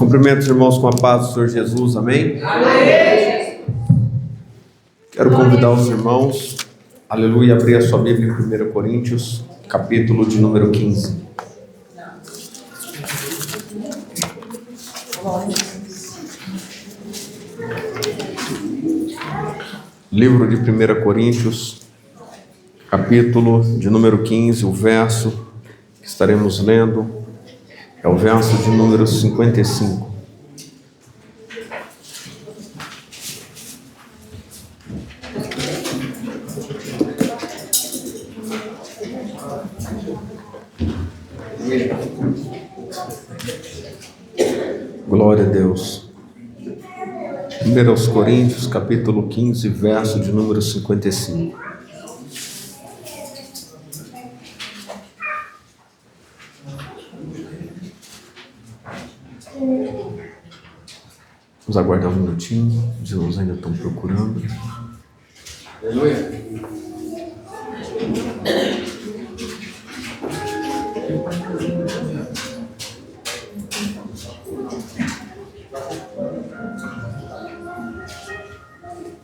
Cumprimento os irmãos com a paz do Senhor Jesus, amém? Amém. Quero convidar os irmãos, aleluia, a abrir a sua Bíblia em 1 Coríntios, capítulo de número 15. Livro de 1 Coríntios, capítulo de número 15, o verso que estaremos lendo é o verso de número 55. Glória a Deus. 1 Coríntios, capítulo 15, verso de número 55. Vamos aguardar um minutinho, os irmãos ainda estão procurando. Aleluia.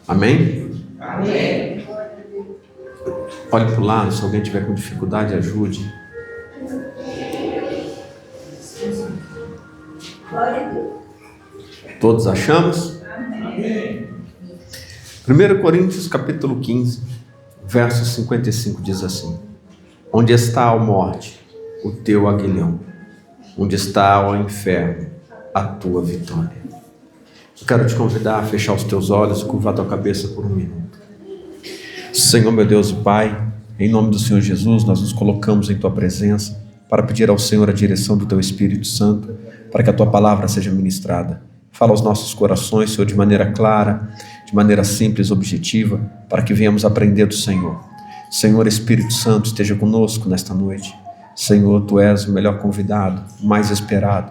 Amém? Amém. Olhe para o lado, se alguém tiver com dificuldade, ajude. Todos achamos? Amém. 1 Coríntios capítulo 15, verso 55 diz assim: Onde está, ó morte, o teu aguilhão? Onde está, ó inferno, a tua vitória? Eu quero te convidar a fechar os teus olhos e curvar tua cabeça por um minuto. Senhor, meu Deus e Pai, em nome do Senhor Jesus, nós nos colocamos em tua presença para pedir ao Senhor a direção do teu Espírito Santo, para que a tua palavra seja ministrada. Fala aos nossos corações, Senhor, de maneira clara, de maneira simples, objetiva, para que venhamos aprender do Senhor. Senhor, Espírito Santo, esteja conosco nesta noite. Senhor, Tu és o melhor convidado, o mais esperado.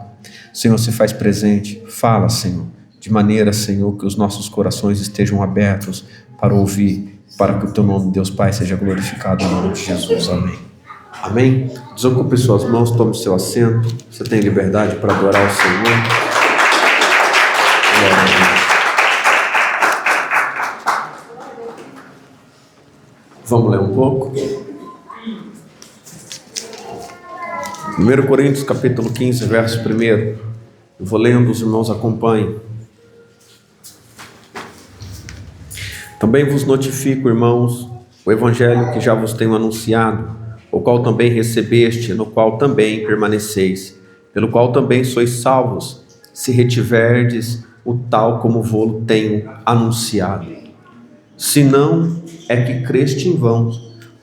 Senhor, se faz presente. Fala, Senhor, de maneira, Senhor, que os nossos corações estejam abertos para ouvir, para que o Teu nome, Deus Pai, seja glorificado em nome de Jesus. Amém. Amém? Desocupe suas mãos, tome seu assento. Você tem liberdade para adorar o Senhor. Vamos ler um pouco? 1 Coríntios capítulo 15, verso 1. Eu vou lendo, os irmãos acompanhem. Também vos notifico, irmãos, o evangelho que já vos tenho anunciado, o qual também recebeste, no qual também permaneceis, pelo qual também sois salvos, se retiverdes o tal como vô-lo tenho anunciado. Se não, é que creste em vão,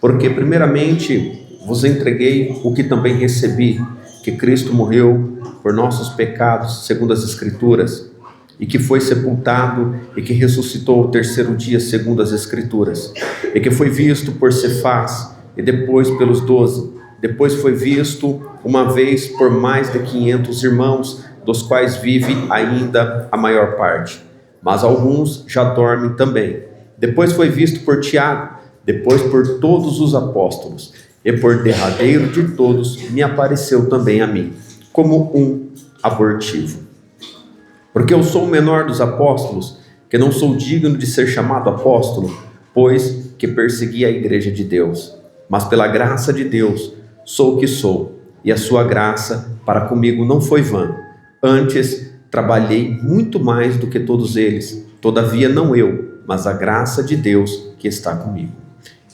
porque primeiramente vos entreguei o que também recebi, que Cristo morreu por nossos pecados, segundo as Escrituras, e que foi sepultado e que ressuscitou ao terceiro dia, segundo as Escrituras, e que foi visto por Cefás, e depois pelos 12, depois foi visto uma vez por mais de 500 irmãos, dos quais vive ainda a maior parte, mas alguns já dormem também. Depois foi visto por Tiago, depois por todos os apóstolos, e por derradeiro de todos me apareceu também a mim, como um abortivo. Porque eu sou o menor dos apóstolos, que não sou digno de ser chamado apóstolo, pois que persegui a igreja de Deus. Mas pela graça de Deus sou o que sou, e a sua graça para comigo não foi vã. Antes trabalhei muito mais do que todos eles, todavia não eu, mas a graça de Deus que está comigo.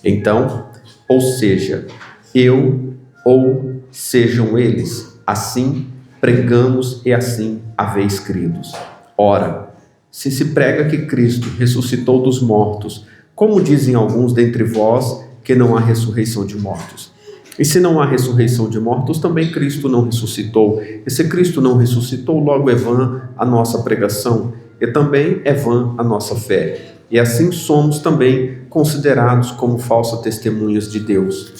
Então, ou seja, eu ou sejam eles, assim pregamos e assim haveis cridos. Ora, se prega que Cristo ressuscitou dos mortos, como dizem alguns dentre vós que não há ressurreição de mortos? E se não há ressurreição de mortos, também Cristo não ressuscitou. E se Cristo não ressuscitou, logo é vã a nossa pregação, e também é vã a nossa fé. E assim somos também considerados como falsas testemunhas de Deus.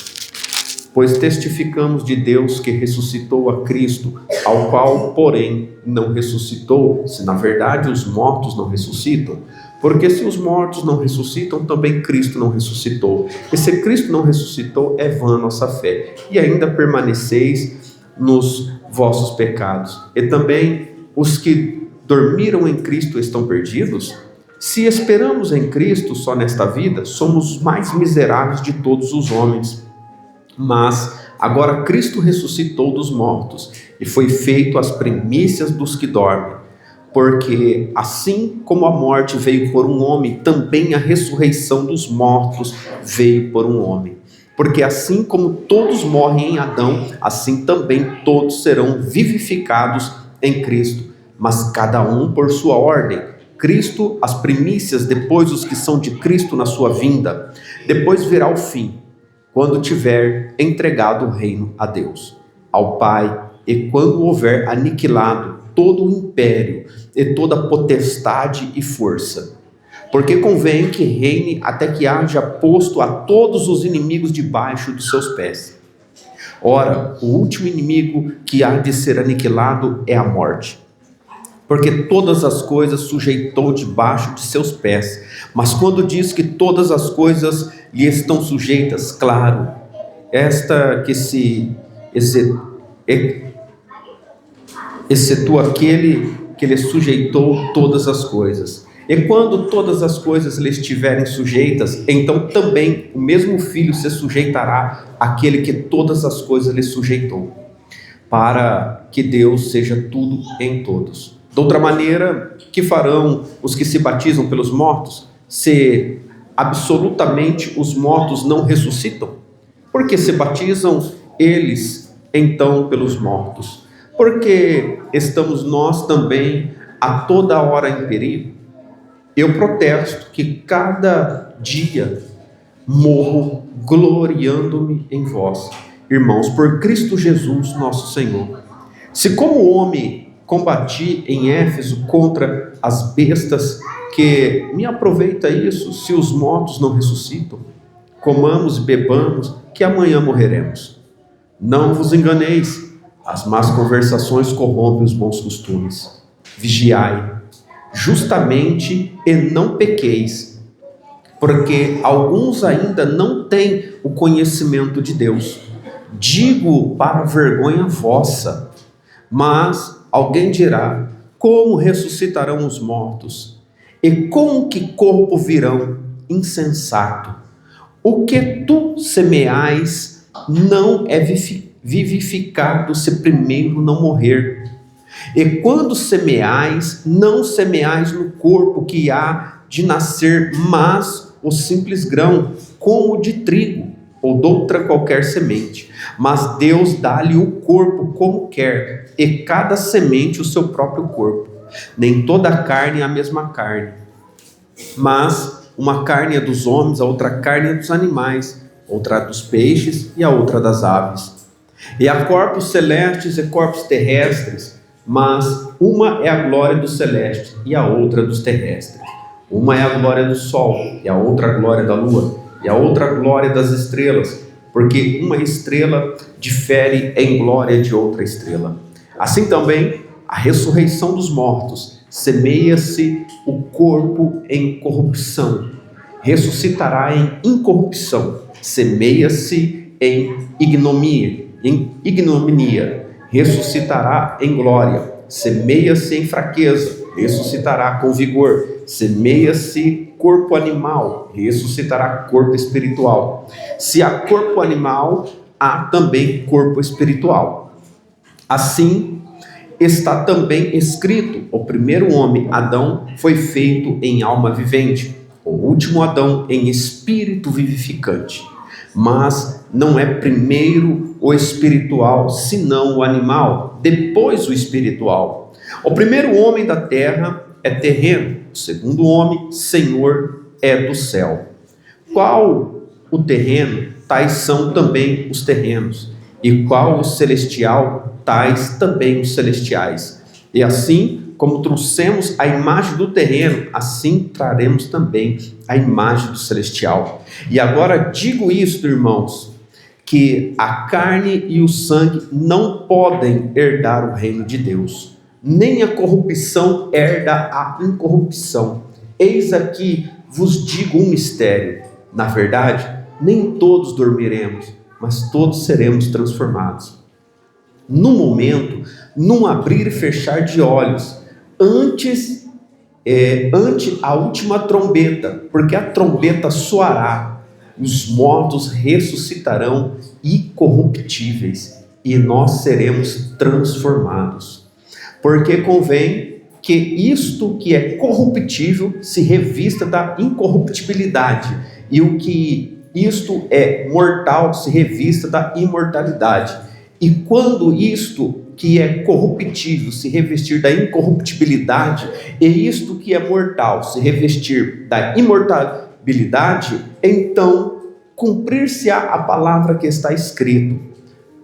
Pois testificamos de Deus que ressuscitou a Cristo, ao qual, porém, não ressuscitou, se na verdade os mortos não ressuscitam. Porque se os mortos não ressuscitam, também Cristo não ressuscitou. E se Cristo não ressuscitou, é vã a nossa fé. E ainda permaneceis nos vossos pecados. E também os que dormiram em Cristo estão perdidos? Se esperamos em Cristo só nesta vida, somos os mais miseráveis de todos os homens. Mas agora Cristo ressuscitou dos mortos e foi feito as primícias dos que dormem. Porque assim como a morte veio por um homem, também a ressurreição dos mortos veio por um homem. Porque assim como todos morrem em Adão, assim também todos serão vivificados em Cristo, mas cada um por sua ordem. Cristo, as primícias, depois os que são de Cristo na sua vinda. Depois virá o fim, quando tiver entregado o reino a Deus, ao Pai, e quando houver aniquilado todo o império e toda potestade e força. Porque convém que reine até que haja posto a todos os inimigos debaixo dos seus pés. Ora, o último inimigo que há de ser aniquilado é a morte. Porque todas as coisas sujeitou debaixo de seus pés. Mas quando diz que todas as coisas lhe estão sujeitas, claro, esta que se excetua aquele que lhe sujeitou todas as coisas. E quando todas as coisas lhe estiverem sujeitas, então também o mesmo Filho se sujeitará àquele que todas as coisas lhe sujeitou, para que Deus seja tudo em todos. De outra maneira, que farão os que se batizam pelos mortos, se absolutamente os mortos não ressuscitam? Porque se batizam eles, então, pelos mortos? Porque estamos nós também a toda hora em perigo? Eu protesto que cada dia morro gloriando-me em vós, irmãos, por Cristo Jesus nosso Senhor. Se como homem combati em Éfeso contra as bestas, que me aproveita isso se os mortos não ressuscitam? Comamos e bebamos, que amanhã morreremos. Não vos enganeis, as más conversações corrompem os bons costumes. Vigiai, justamente, e não pequeis, porque alguns ainda não têm o conhecimento de Deus. Digo para vergonha vossa. Mas alguém dirá: como ressuscitarão os mortos? E com que corpo virão? Insensato! O que tu semeais não é vivificado se primeiro não morrer. E quando semeais, não semeais no corpo que há de nascer, mas o simples grão, como de trigo, ou de outra qualquer semente. Mas Deus dá-lhe o corpo como quer, e cada semente o seu próprio corpo. Nem toda a carne é a mesma carne, mas uma carne é dos homens, a outra carne é dos animais, outra dos peixes e a outra das aves. E há corpos celestes e corpos terrestres, mas uma é a glória do celeste e a outra dos terrestres. Uma é a glória do sol e a outra a glória da lua, e a outra glória das estrelas, porque uma estrela difere em glória de outra estrela. Assim também, a ressurreição dos mortos, semeia-se o corpo em corrupção, ressuscitará em incorrupção, semeia-se em ignomínia, ressuscitará em glória, semeia-se em fraqueza, ressuscitará com vigor, semeia-se corpo animal, ressuscitará corpo espiritual. Se há corpo animal, há também corpo espiritual. Assim está também escrito: o primeiro homem, Adão, foi feito em alma vivente, o último Adão em espírito vivificante. Mas não é primeiro o espiritual, senão o animal, depois o espiritual. O primeiro homem da terra é terreno, o segundo homem, Senhor, é do céu. Qual o terreno, tais são também os terrenos. E qual o celestial, tais também os celestiais. E assim como trouxemos a imagem do terreno, assim traremos também a imagem do celestial. E agora digo isto, irmãos, que a carne e o sangue não podem herdar o reino de Deus, nem a corrupção herda a incorrupção. Eis aqui vos digo um mistério: na verdade, nem todos dormiremos, mas todos seremos transformados. no momento, num abrir e fechar de olhos, ante a última trombeta, porque a trombeta soará, os mortos ressuscitarão incorruptíveis, e nós seremos transformados. Porque convém que isto que é corruptível se revista da incorruptibilidade, e o que isto é mortal se revista da imortalidade. E quando isto que é corruptível se revestir da incorruptibilidade, e isto que é mortal se revestir da imortalidade, então cumprir-se-á a palavra que está escrito: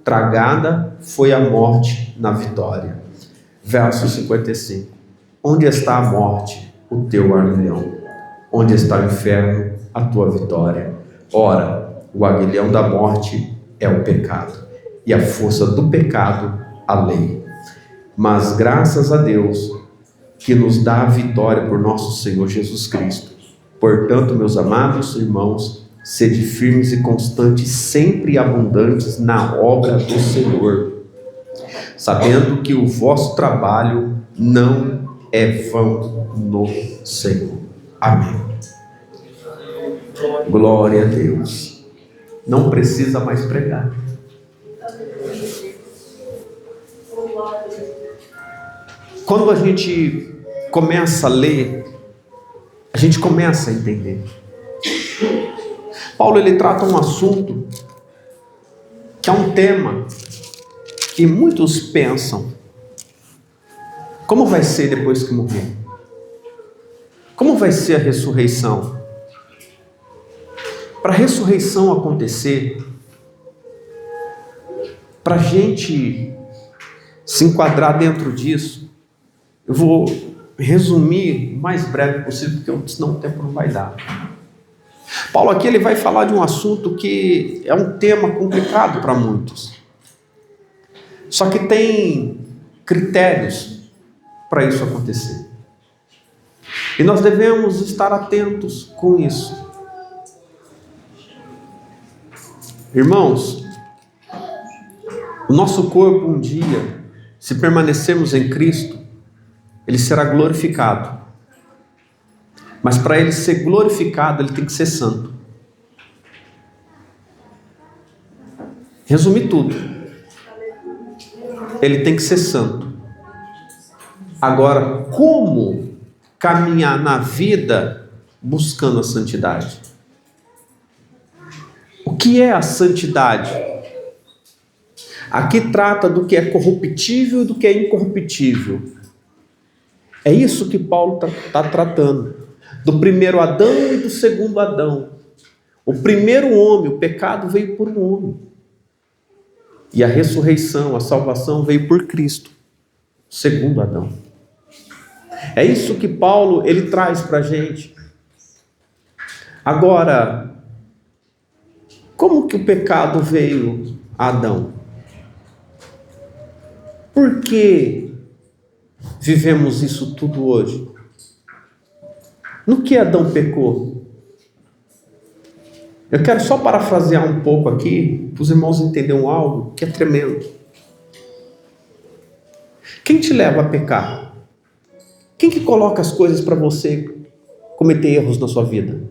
tragada foi a morte na vitória. Verso 55. Onde está a morte, o teu aguilhão? Onde está o inferno, a tua vitória? Ora, o aguilhão da morte é o pecado, e a força do pecado, a lei. Mas graças a Deus, que nos dá a vitória por nosso Senhor Jesus Cristo. Portanto, meus amados irmãos, sede firmes e constantes, sempre abundantes na obra do Senhor, sabendo que o vosso trabalho não é vão no Senhor. Amém. Glória a Deus. Não precisa mais pregar. Quando a gente começa a ler, a gente começa a entender. Paulo, ele trata um assunto que é um tema que muitos pensam: como vai ser depois que morrer? Como vai ser a ressurreição? Para a ressurreição acontecer, para a gente se enquadrar dentro disso, eu vou resumir o mais breve possível, porque senão o tempo não vai dar. Paulo aqui ele vai falar de um assunto que é um tema complicado para muitos. Só que tem critérios para isso acontecer. E nós devemos estar atentos com isso. Irmãos, o nosso corpo um dia, se permanecermos em Cristo, ele será glorificado. Mas para ele ser glorificado, ele tem que ser santo. Resumir tudo. Ele tem que ser santo. Agora, como caminhar na vida buscando a santidade? O que é a santidade? Aqui trata do que é corruptível e do que é incorruptível. É isso que Paulo está tratando. Do primeiro Adão e do segundo Adão. O primeiro homem, o pecado veio por um homem. E a ressurreição, a salvação veio por Cristo, o segundo Adão. É isso que Paulo ele traz para a gente. Agora, como que o pecado veio a Adão? Por que vivemos isso tudo hoje? No que Adão pecou? Eu quero só parafrasear um pouco aqui, para os irmãos entenderem algo que é tremendo. Quem te leva a pecar? Quem que coloca as coisas para você cometer erros na sua vida?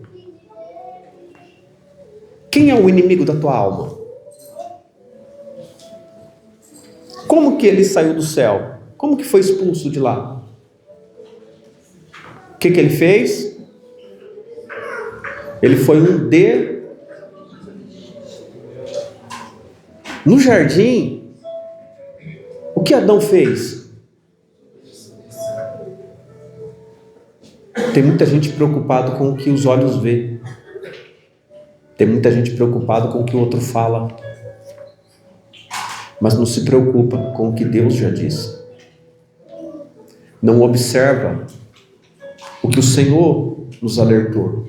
Quem é o inimigo da tua alma? Como que ele saiu do céu? Como que foi expulso de lá? O que ele fez? Ele foi no jardim. O que Adão fez? Tem muita gente preocupada com o que os olhos vê. Tem muita gente preocupada com o que o outro fala. Mas não se preocupa com o que Deus já disse. Não observa o que o Senhor nos alertou.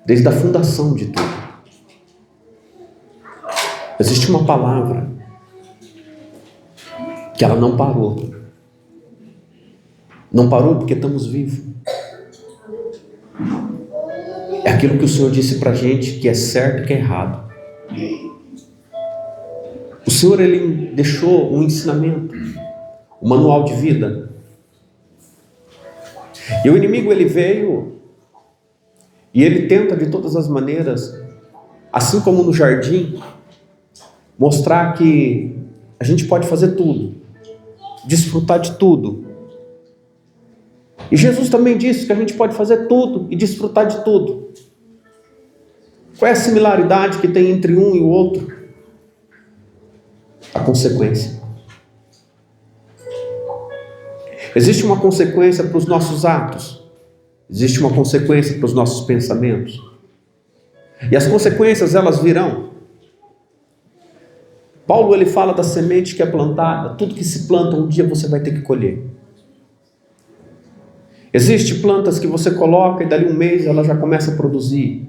Desde a fundação de tudo. Existe uma palavra que ela não parou. Não parou porque estamos vivos. É aquilo que o Senhor disse para a gente que é certo e que é errado. O Senhor, Ele deixou um ensinamento, um manual de vida. E o inimigo, ele veio e ele tenta de todas as maneiras, assim como no jardim, mostrar que a gente pode fazer tudo, desfrutar de tudo. E Jesus também disse que a gente pode fazer tudo e desfrutar de tudo. Qual é a similaridade que tem entre um e o outro? A consequência. Existe uma consequência para os nossos atos. Existe uma consequência para os nossos pensamentos. E as consequências, elas virão. Paulo, ele fala da semente que é plantada. Tudo que se planta, um dia você vai ter que colher. Existem plantas que você coloca e dali um mês ela já começa a produzir.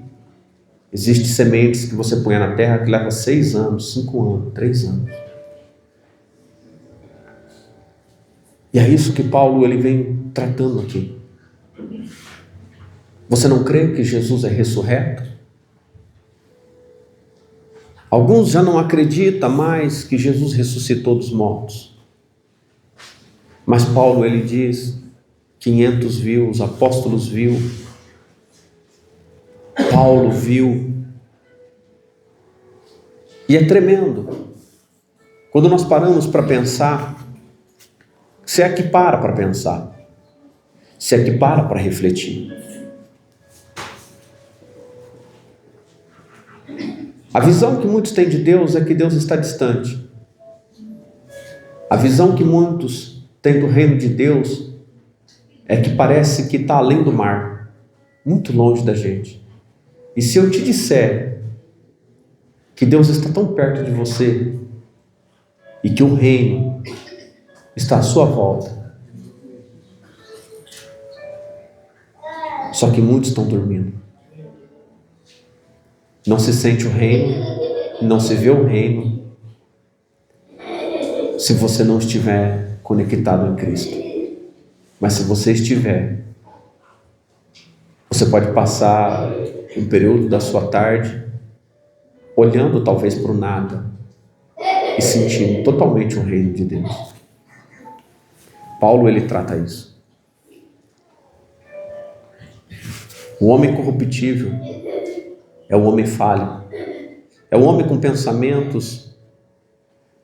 Existem sementes que você põe na terra que leva 6 anos, 5 anos, 3 anos. E é isso que Paulo, ele vem tratando aqui. Você não crê que Jesus é ressurreto? Alguns já não acreditam mais que Jesus ressuscitou dos mortos. Mas Paulo, ele diz, 500 viu, os apóstolos viu, Paulo viu. E é tremendo. Quando nós paramos para pensar, se é que para pensar, se é que para refletir. A visão que muitos têm de Deus é que Deus está distante. A visão que muitos têm do reino de Deus é que parece que está além do mar, muito longe da gente. E se eu te disser que Deus está tão perto de você e que o reino está à sua volta, só que muitos estão dormindo. Não se sente o reino, não se vê o reino, se você não estiver conectado em Cristo. Mas se você estiver, você pode passar um período da sua tarde olhando talvez para o nada e sentindo totalmente o reino de Deus. Paulo, ele trata isso. O homem corruptível é o homem falho, é o homem com pensamentos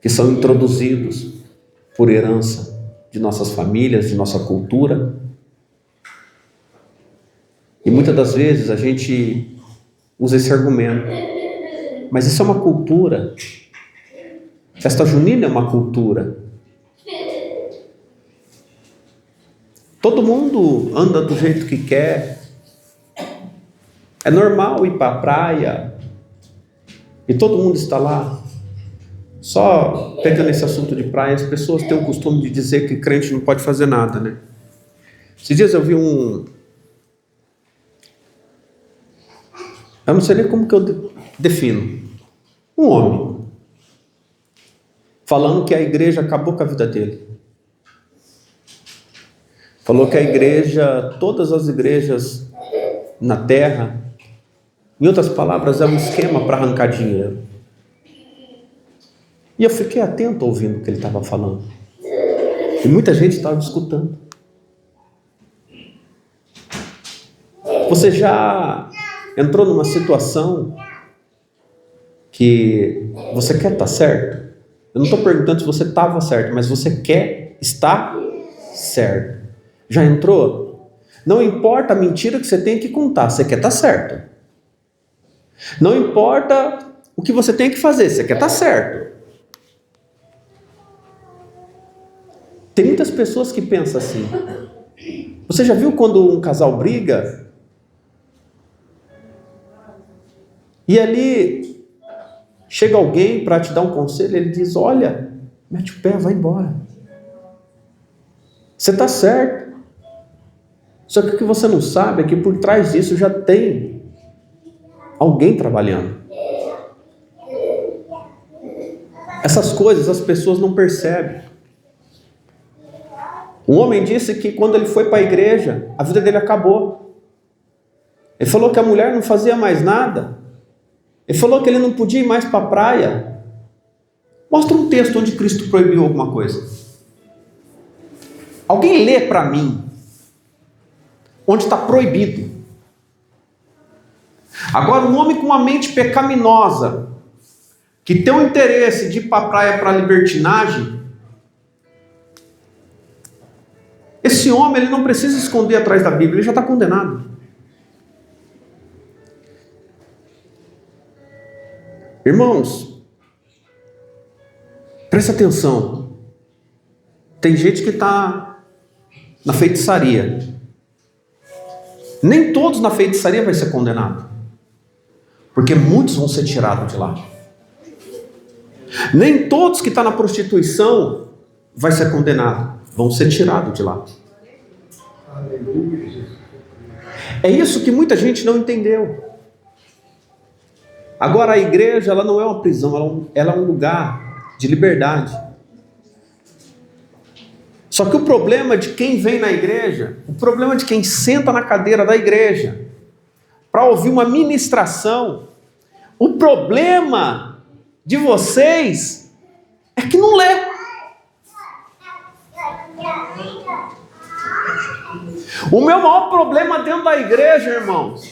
que são introduzidos por herança de nossas famílias, de nossa cultura. E muitas das vezes a gente usa esse argumento, mas isso é uma cultura. Festa junina é uma cultura. Todo mundo anda do jeito que quer. É normal ir para a praia e todo mundo está lá. Só pegando esse assunto de praia, as pessoas têm o costume de dizer que crente não pode fazer nada, né? Esses dias eu vi eu não sei nem como que eu defino. Um homem falando que a igreja acabou com a vida dele. Falou que a igreja, todas as igrejas na terra, em outras palavras, é um esquema para arrancar dinheiro. E eu fiquei atento ouvindo o que ele estava falando. E muita gente estava escutando. Você já entrou numa situação que você quer estar certo? Eu não estou perguntando se você estava certo, mas você quer estar certo. Já entrou? Não importa a mentira que você tem que contar, você quer estar certo. Não importa o que você tem que fazer, você quer estar certo. Tem muitas pessoas que pensam assim. Você já viu quando um casal briga? E ali chega alguém para te dar um conselho, ele diz, olha, mete o pé, vai embora. Você está certo. Só que o que você não sabe é que por trás disso já tem alguém trabalhando. Essas coisas as pessoas não percebem. Um homem disse que quando ele foi para a igreja, a vida dele acabou. Ele falou que a mulher não fazia mais nada. Ele falou que ele não podia ir mais para a praia. Mostra um texto onde Cristo proibiu alguma coisa. Alguém lê para mim onde está proibido. Agora, um homem com uma mente pecaminosa, que tem o interesse de ir para a praia para libertinagem, esse homem ele não precisa esconder atrás da Bíblia, ele já está condenado. Irmãos, presta atenção. Tem gente que está na feitiçaria. Nem todos na feitiçaria vai ser condenado, porque muitos vão ser tirados de lá. Nem todos que estão na prostituição vai ser condenado, vão ser tirados de lá. É isso que muita gente não entendeu. Agora a igreja, ela não é uma prisão, ela é um lugar de liberdade. Só que o problema de quem vem na igreja, o problema de quem senta na cadeira da igreja para ouvir uma ministração, o problema de vocês é que não lê. O meu maior problema dentro da igreja, irmãos,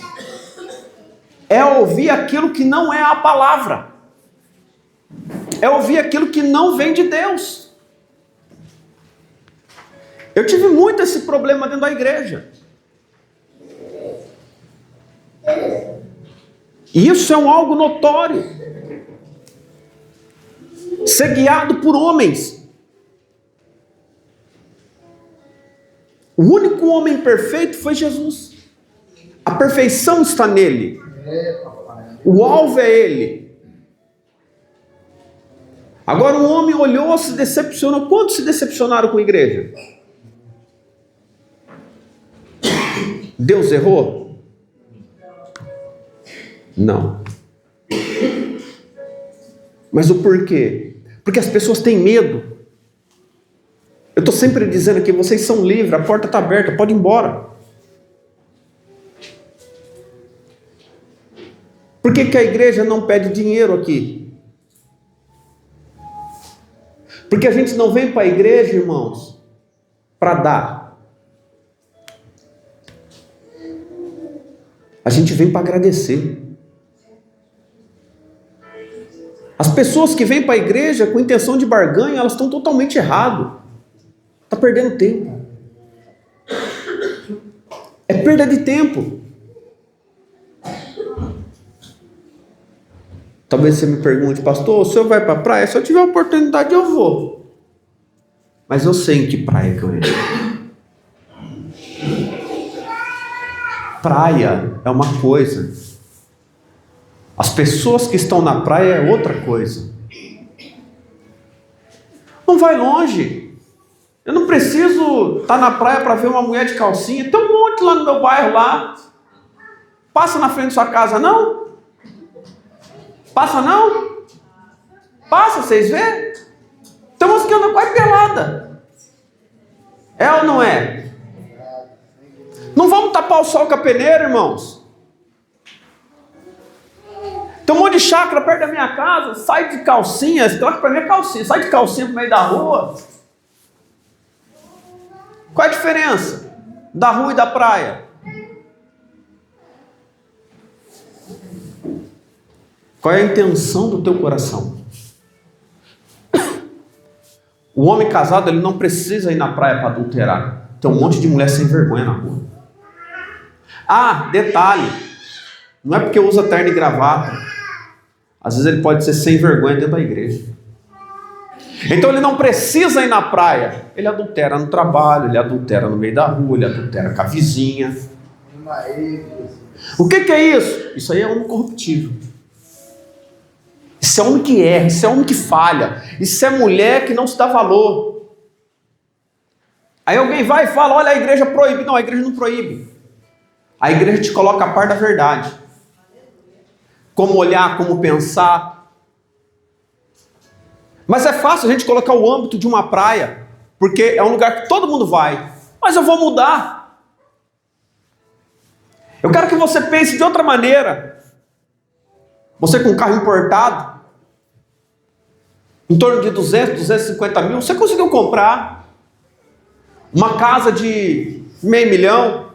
é ouvir aquilo que não é a palavra. É ouvir aquilo que não vem de Deus. Eu tive muito esse problema dentro da igreja. E isso é algo notório. Ser guiado por homens. O único homem perfeito foi Jesus. A perfeição está nele. O alvo é ele. Agora um homem olhou, se decepcionou. Quantos se decepcionaram com a igreja? Deus errou? Não. Mas o porquê? Porque as pessoas têm medo. Eu estou sempre dizendo que vocês são livres, a porta está aberta, pode ir embora. Por que a igreja não pede dinheiro aqui? Porque a gente não vem para a igreja, irmãos, para dar. A gente vem para agradecer. As pessoas que vêm para a igreja com intenção de barganha, elas estão totalmente erradas. Está perdendo tempo. É perda de tempo. Talvez você me pergunte, pastor, o senhor vai para a praia? Se eu tiver oportunidade, eu vou. Mas eu sei em que praia que eu entro. Praia é uma coisa. As pessoas que estão na praia é outra coisa. Não vai longe. Eu não preciso estar na praia para ver uma mulher de calcinha. Tem um monte lá no meu bairro lá. Passa na frente da sua casa, não? Passa não? Passa, vocês vê? Tem umas que andam quase pelada. É ou não é? Não vamos tapar o sol com a peneira, irmãos. Tem um monte de chácara perto da minha casa. Sai de calcinha. Claro que para mim é calcinha. Sai de calcinha pro meio da rua. Qual é a diferença da rua e da praia? Qual é a intenção do teu coração? O homem casado, ele não precisa ir na praia para adulterar. Tem um monte de mulher sem vergonha na rua. Ah, detalhe. Não é porque usa terno e gravata. Às vezes ele pode ser sem vergonha dentro da igreja. Então ele não precisa ir na praia. Ele adultera no trabalho, ele adultera no meio da rua, ele adultera com a vizinha. O que é isso? Isso aí é homem corruptível. Isso é homem que erra, isso é homem que falha. Isso é mulher que não se dá valor. Aí alguém vai e fala, olha, a igreja proíbe. Não, a igreja não proíbe. A igreja te coloca a par da verdade. Como olhar, como pensar. Mas é fácil a gente colocar o âmbito de uma praia, porque é um lugar que todo mundo vai. Mas eu vou mudar. Eu quero que você pense de outra maneira. Você com um carro importado, em torno de 200, 250 mil, você conseguiu comprar uma casa de $500 mil,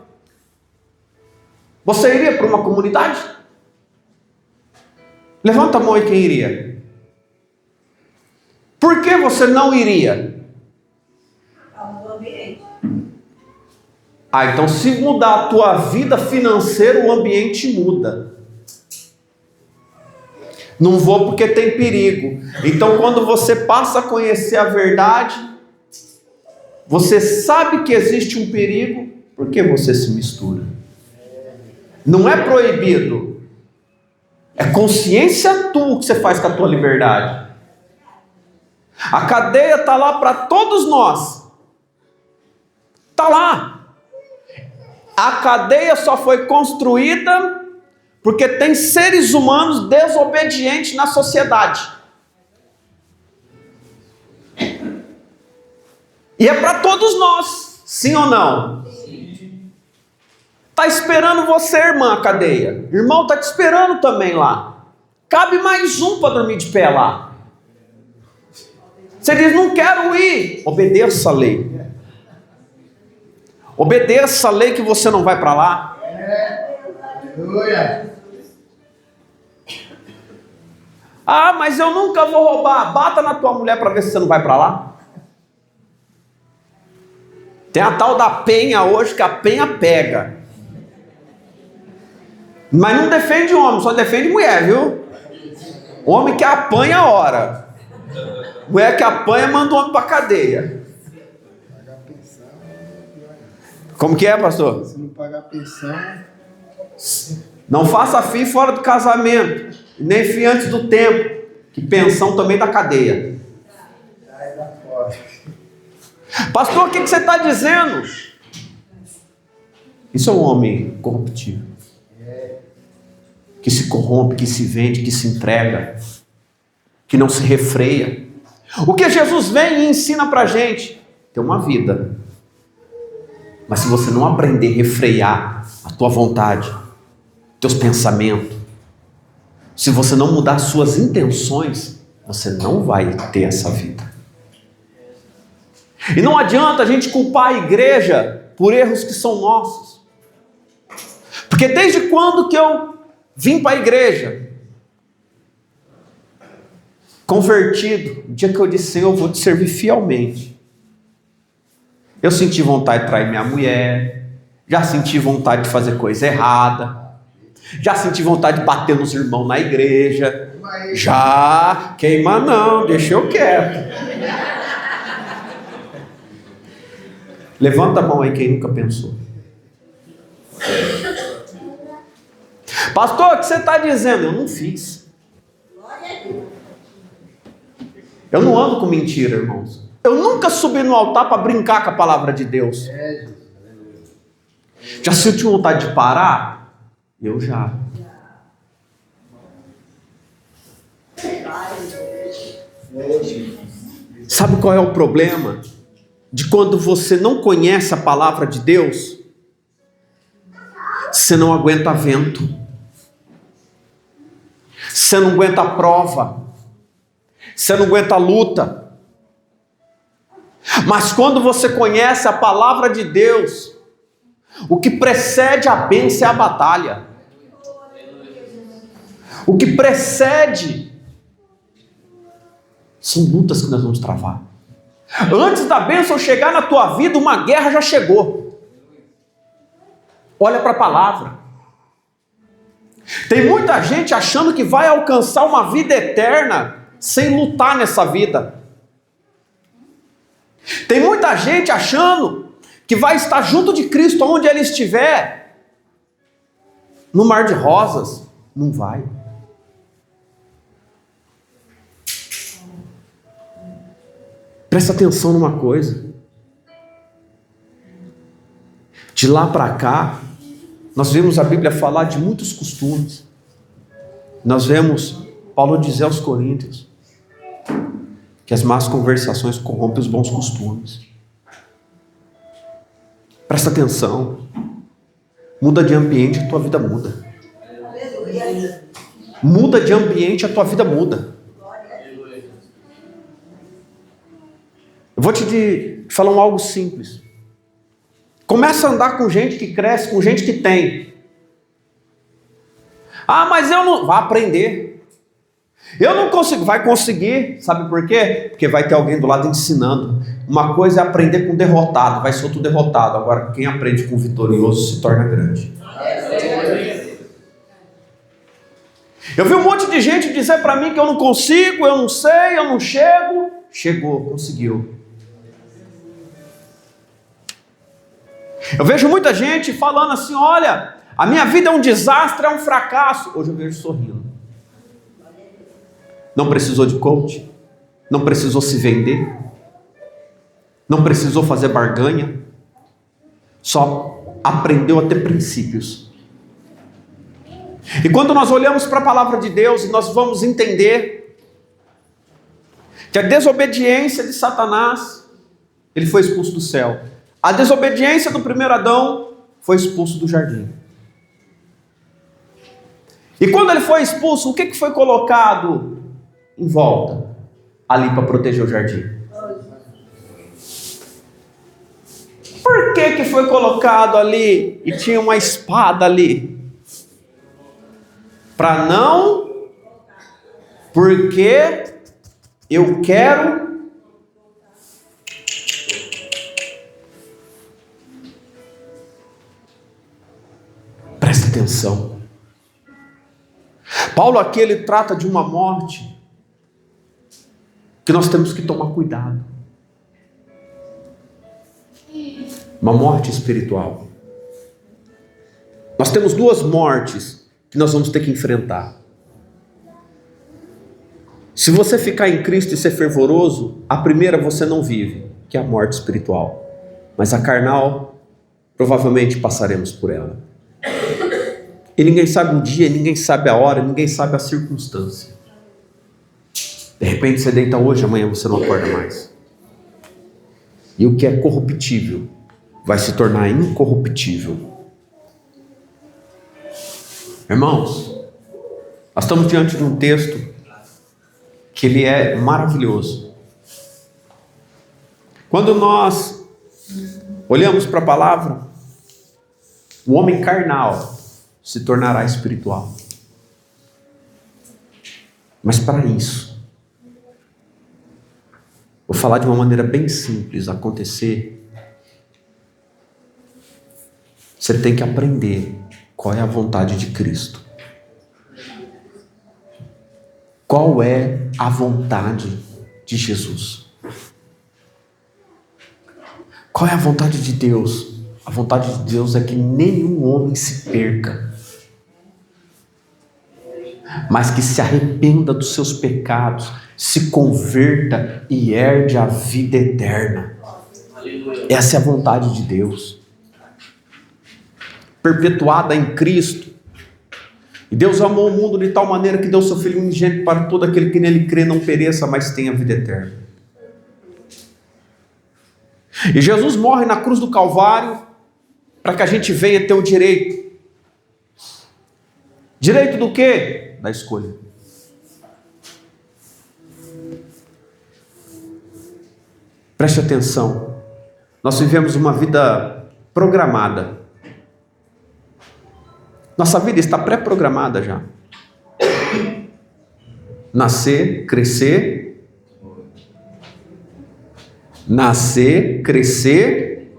você iria para uma comunidade? Levanta a mão aí quem iria. Por que você não iria? O ambiente. Então se mudar a tua vida financeira, o ambiente muda. Não vou porque tem perigo. Então quando você passa a conhecer a verdade, você sabe que existe um perigo, por que você se mistura? Não é proibido. É consciência tua que você faz com a tua liberdade. A cadeia está lá para todos nós. Está lá. A cadeia só foi construída porque tem seres humanos desobedientes na sociedade. E é para todos nós, sim ou não? Está esperando você, irmã, a cadeia. Irmão, está te esperando também lá. Cabe mais um para dormir de pé lá. Você diz, não quero ir. Obedeça a lei. Obedeça a lei que você não vai para lá. Mas eu nunca vou roubar. Bata na tua mulher para ver se você não vai para lá. Tem a tal da penha hoje, que a penha pega. Mas não defende homem, só defende mulher, viu? Homem que apanha ora. Mulher que apanha manda o homem para cadeia. Como que é, pastor? Se não pagar pensão. Não faça FII fora do casamento, nem FII antes do tempo, que pensão também dá cadeia. Pastor, o que você está dizendo? Isso é um homem corruptível, que se corrompe, que se vende, que se entrega, que não se refreia. O que Jesus vem e ensina para a gente? Ter uma vida. Mas se você não aprender a refrear a tua vontade, teus pensamentos, se você não mudar as suas intenções, você não vai ter essa vida. E não adianta a gente culpar a igreja por erros que são nossos. Porque desde quando que eu vim para a igreja? Convertido, no dia que eu disse, Senhor, eu vou te servir fielmente. Eu senti vontade de trair minha mulher, já senti vontade de fazer coisa errada, já senti vontade de bater nos irmãos na igreja, já, queima não, deixa eu quieto. Levanta a mão aí quem nunca pensou. Pastor, o que você está dizendo? Eu não fiz. Eu não ando com mentira, irmãos. Eu nunca subi no altar para brincar com a palavra de Deus. Já sentiu vontade de parar? Eu já. Sabe qual é o problema? De quando você não conhece a palavra de Deus, você não aguenta vento, você não aguenta a prova, você não aguenta a luta. Mas quando você conhece a palavra de Deus, o que precede a bênção é a batalha. O que precede são lutas que nós vamos travar. Antes da bênção chegar na tua vida, uma guerra já chegou. Olha para a palavra. Tem muita gente achando que vai alcançar uma vida eterna sem lutar nessa vida. Tem muita gente achando que vai estar junto de Cristo onde Ele estiver, no mar de rosas. Não vai. Presta atenção numa coisa. De lá para cá, nós vemos a Bíblia falar de muitos costumes. Nós vemos Paulo dizer aos Coríntios que as más conversações corrompem os bons costumes. Presta atenção. Muda de ambiente, a tua vida muda. Muda de ambiente, a tua vida muda. Eu vou te falar algo simples. Começa a andar com gente que cresce, com gente que tem. Ah, mas eu não... Vai aprender. Eu não consigo. Vai conseguir. Sabe por quê? Porque vai ter alguém do lado ensinando. Uma coisa é aprender com derrotado. Vai ser outro derrotado. Agora, quem aprende com vitorioso se torna grande. Eu vi um monte de gente dizer para mim que eu não consigo, eu não sei, eu não chego. Chegou, conseguiu. Eu vejo muita gente falando assim, olha, a minha vida é um desastre, é um fracasso. Hoje eu vejo sorrindo. Não precisou de coach, não precisou se vender, não precisou fazer barganha, só aprendeu a ter princípios. E quando nós olhamos para a palavra de Deus, nós vamos entender que a desobediência de Satanás, ele foi expulso do céu. A desobediência do primeiro Adão foi expulso do jardim. E quando ele foi expulso, o que foi colocado em volta? Ali para proteger o jardim. Por que foi colocado ali e tinha uma espada ali? Para não, porque eu quero. Presta atenção. Paulo aqui ele trata de uma morte que nós temos que tomar cuidado. Uma morte espiritual. Nós temos duas mortes que nós vamos ter que enfrentar. Se você ficar em Cristo e ser fervoroso, a primeira você não vive, que é a morte espiritual. Mas a carnal, provavelmente passaremos por ela. E ninguém sabe o dia, ninguém sabe a hora, ninguém sabe a circunstância. De repente você deita hoje, amanhã você não acorda mais. E o que é corruptível vai se tornar incorruptível. Irmãos, nós estamos diante de um texto que ele é maravilhoso. Quando nós olhamos para a palavra, o homem carnal se tornará espiritual. Mas para isso, vou falar de uma maneira bem simples acontecer. Você tem que aprender qual é a vontade de Cristo. Qual é a vontade de Jesus? Qual é a vontade de Deus? A vontade de Deus é que nenhum homem se perca, mas que se arrependa dos seus pecados, se converta e herde a vida eterna. Essa é a vontade de Deus, perpetuada em Cristo. E Deus amou o mundo de tal maneira que deu seu Filho unigênito para todo aquele que nele crê não pereça, mas tenha vida eterna. E Jesus morre na cruz do Calvário para que a gente venha ter o direito. Direito do quê? Da escolha. Preste atenção. Nós vivemos uma vida programada. Nossa vida está pré-programada já. Nascer, crescer. Nascer, crescer.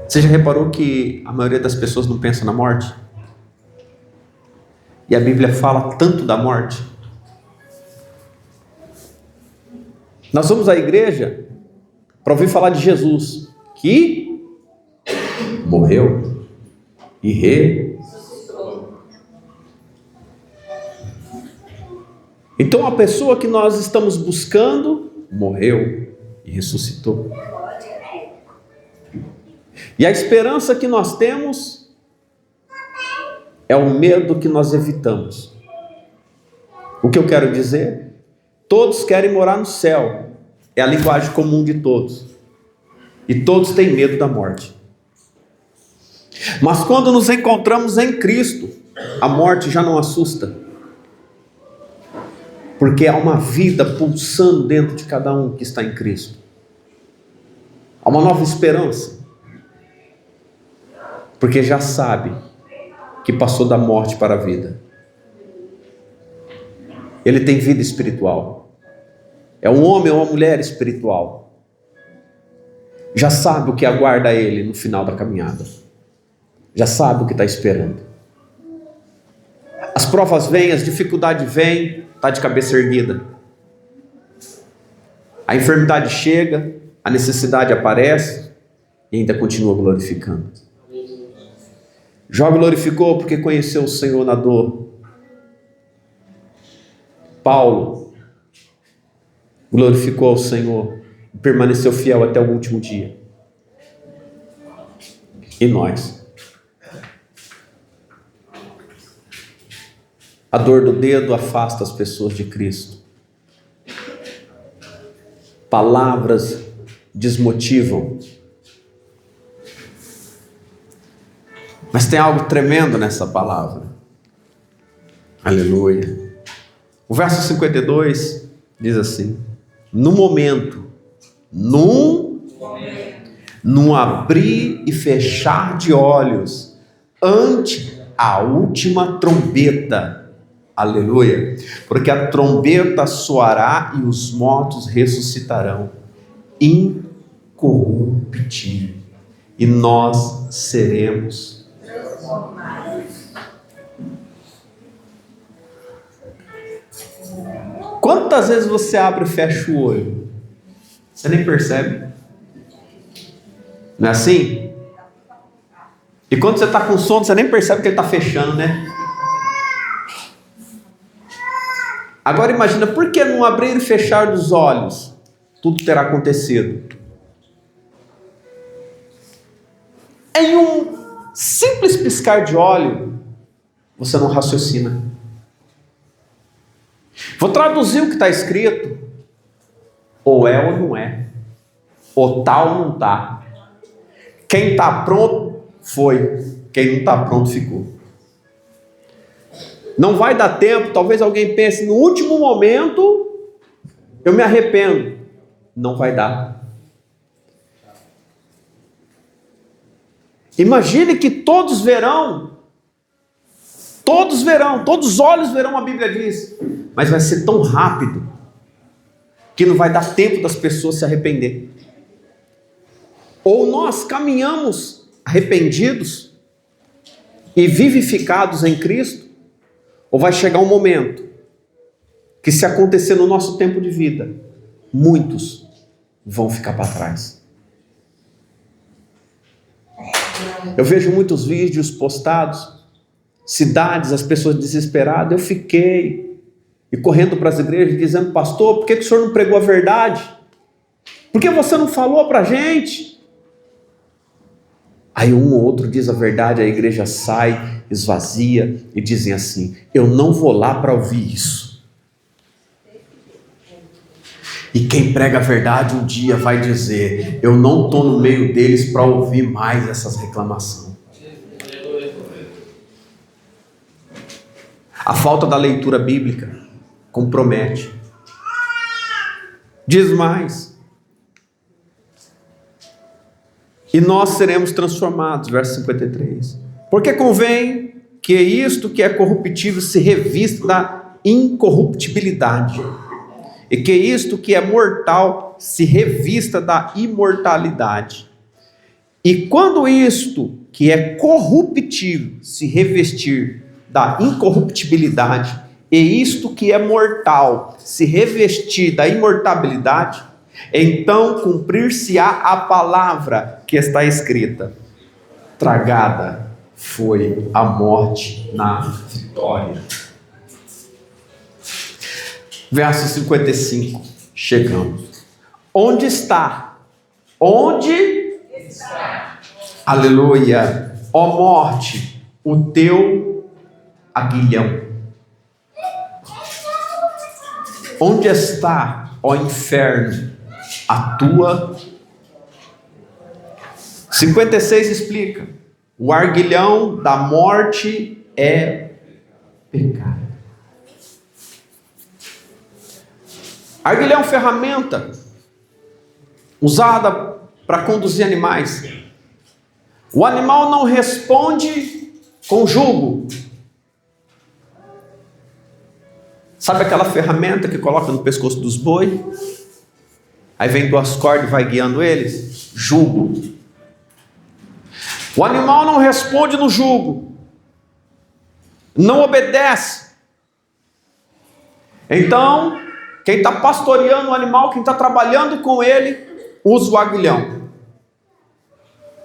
Você já reparou que a maioria das pessoas não pensa na morte? E a Bíblia fala tanto da morte. Nós vamos à igreja para ouvir falar de Jesus, que morreu e ressuscitou. Então a pessoa que nós estamos buscando morreu e ressuscitou. E a esperança que nós temos é o medo que nós evitamos. O que eu quero dizer? Todos querem morar no céu. É a linguagem comum de todos. E todos têm medo da morte. Mas quando nos encontramos em Cristo, a morte já não assusta. Porque há uma vida pulsando dentro de cada um que está em Cristo. Há uma nova esperança. Porque já sabe que passou da morte para a vida. Ele tem vida espiritual. É um homem ou uma mulher espiritual. Já sabe o que aguarda ele no final da caminhada. Já sabe o que está esperando. As provas vêm, as dificuldades vêm, está de cabeça erguida. A enfermidade chega, a necessidade aparece e ainda continua glorificando. Jó glorificou porque conheceu o Senhor na dor. Paulo glorificou ao Senhor e permaneceu fiel até o último dia. E nós? A dor do dedo afasta as pessoas de Cristo. Palavras desmotivam. Mas tem algo tremendo nessa palavra. Aleluia. O verso 52 diz assim: no momento, num abrir e fechar de olhos, ante a última trombeta. Aleluia. Porque a trombeta soará e os mortos ressuscitarão incorruptíveis. E nós seremos transformados. Quantas vezes você abre e fecha o olho? Você nem percebe. Não é assim? E quando você está com sono, você nem percebe que ele está fechando, né? Agora imagina, por que não abrir e fechar dos olhos? Tudo terá acontecido. Em um simples piscar de olho, você não raciocina. Vou traduzir o que está escrito. Ou é ou não é. Ou tá ou não tá. Quem está pronto, foi. Quem não está pronto, ficou. Não vai dar tempo, talvez alguém pense, no último momento, eu me arrependo. Não vai dar. Imagine que todos verão, todos os olhos verão, a Bíblia diz, mas vai ser tão rápido, que não vai dar tempo das pessoas se arrepender. Ou nós caminhamos arrependidos e vivificados em Cristo, ou vai chegar um momento que, se acontecer no nosso tempo de vida, muitos vão ficar para trás. Eu vejo muitos vídeos postados, cidades, as pessoas desesperadas. Eu fiquei e correndo para as igrejas dizendo: pastor, por que o senhor não pregou a verdade? Por que você não falou para a gente? Aí um ou outro diz a verdade, a igreja sai, esvazia e dizem assim: eu não vou lá para ouvir isso. E quem prega a verdade um dia vai dizer: eu não estou no meio deles para ouvir mais essas reclamações. A falta da leitura bíblica compromete. Diz mais: e nós seremos transformados, verso 53. Porque convém que isto que é corruptível se revista da incorruptibilidade, e que isto que é mortal se revista da imortalidade. E quando isto que é corruptível se revestir da incorruptibilidade, e isto que é mortal se revestir da imortalidade, então cumprir-se-á a palavra que está escrita: tragada foi a morte na vitória. Verso 55, chegamos. Onde está? Onde está? Aleluia. Ó morte, o teu aguilhão. Onde está, ó inferno, a tua? 56 explica: o arguilhão da morte é pecado. Arguilhão é uma ferramenta usada para conduzir animais. O animal não responde com jugo. Sabe aquela ferramenta que coloca no pescoço dos boi? Aí vem 2 cordas e vai guiando eles? Jugo. O animal não responde no jugo. Não obedece. Então, quem está pastoreando o animal, quem está trabalhando com ele, usa o aguilhão.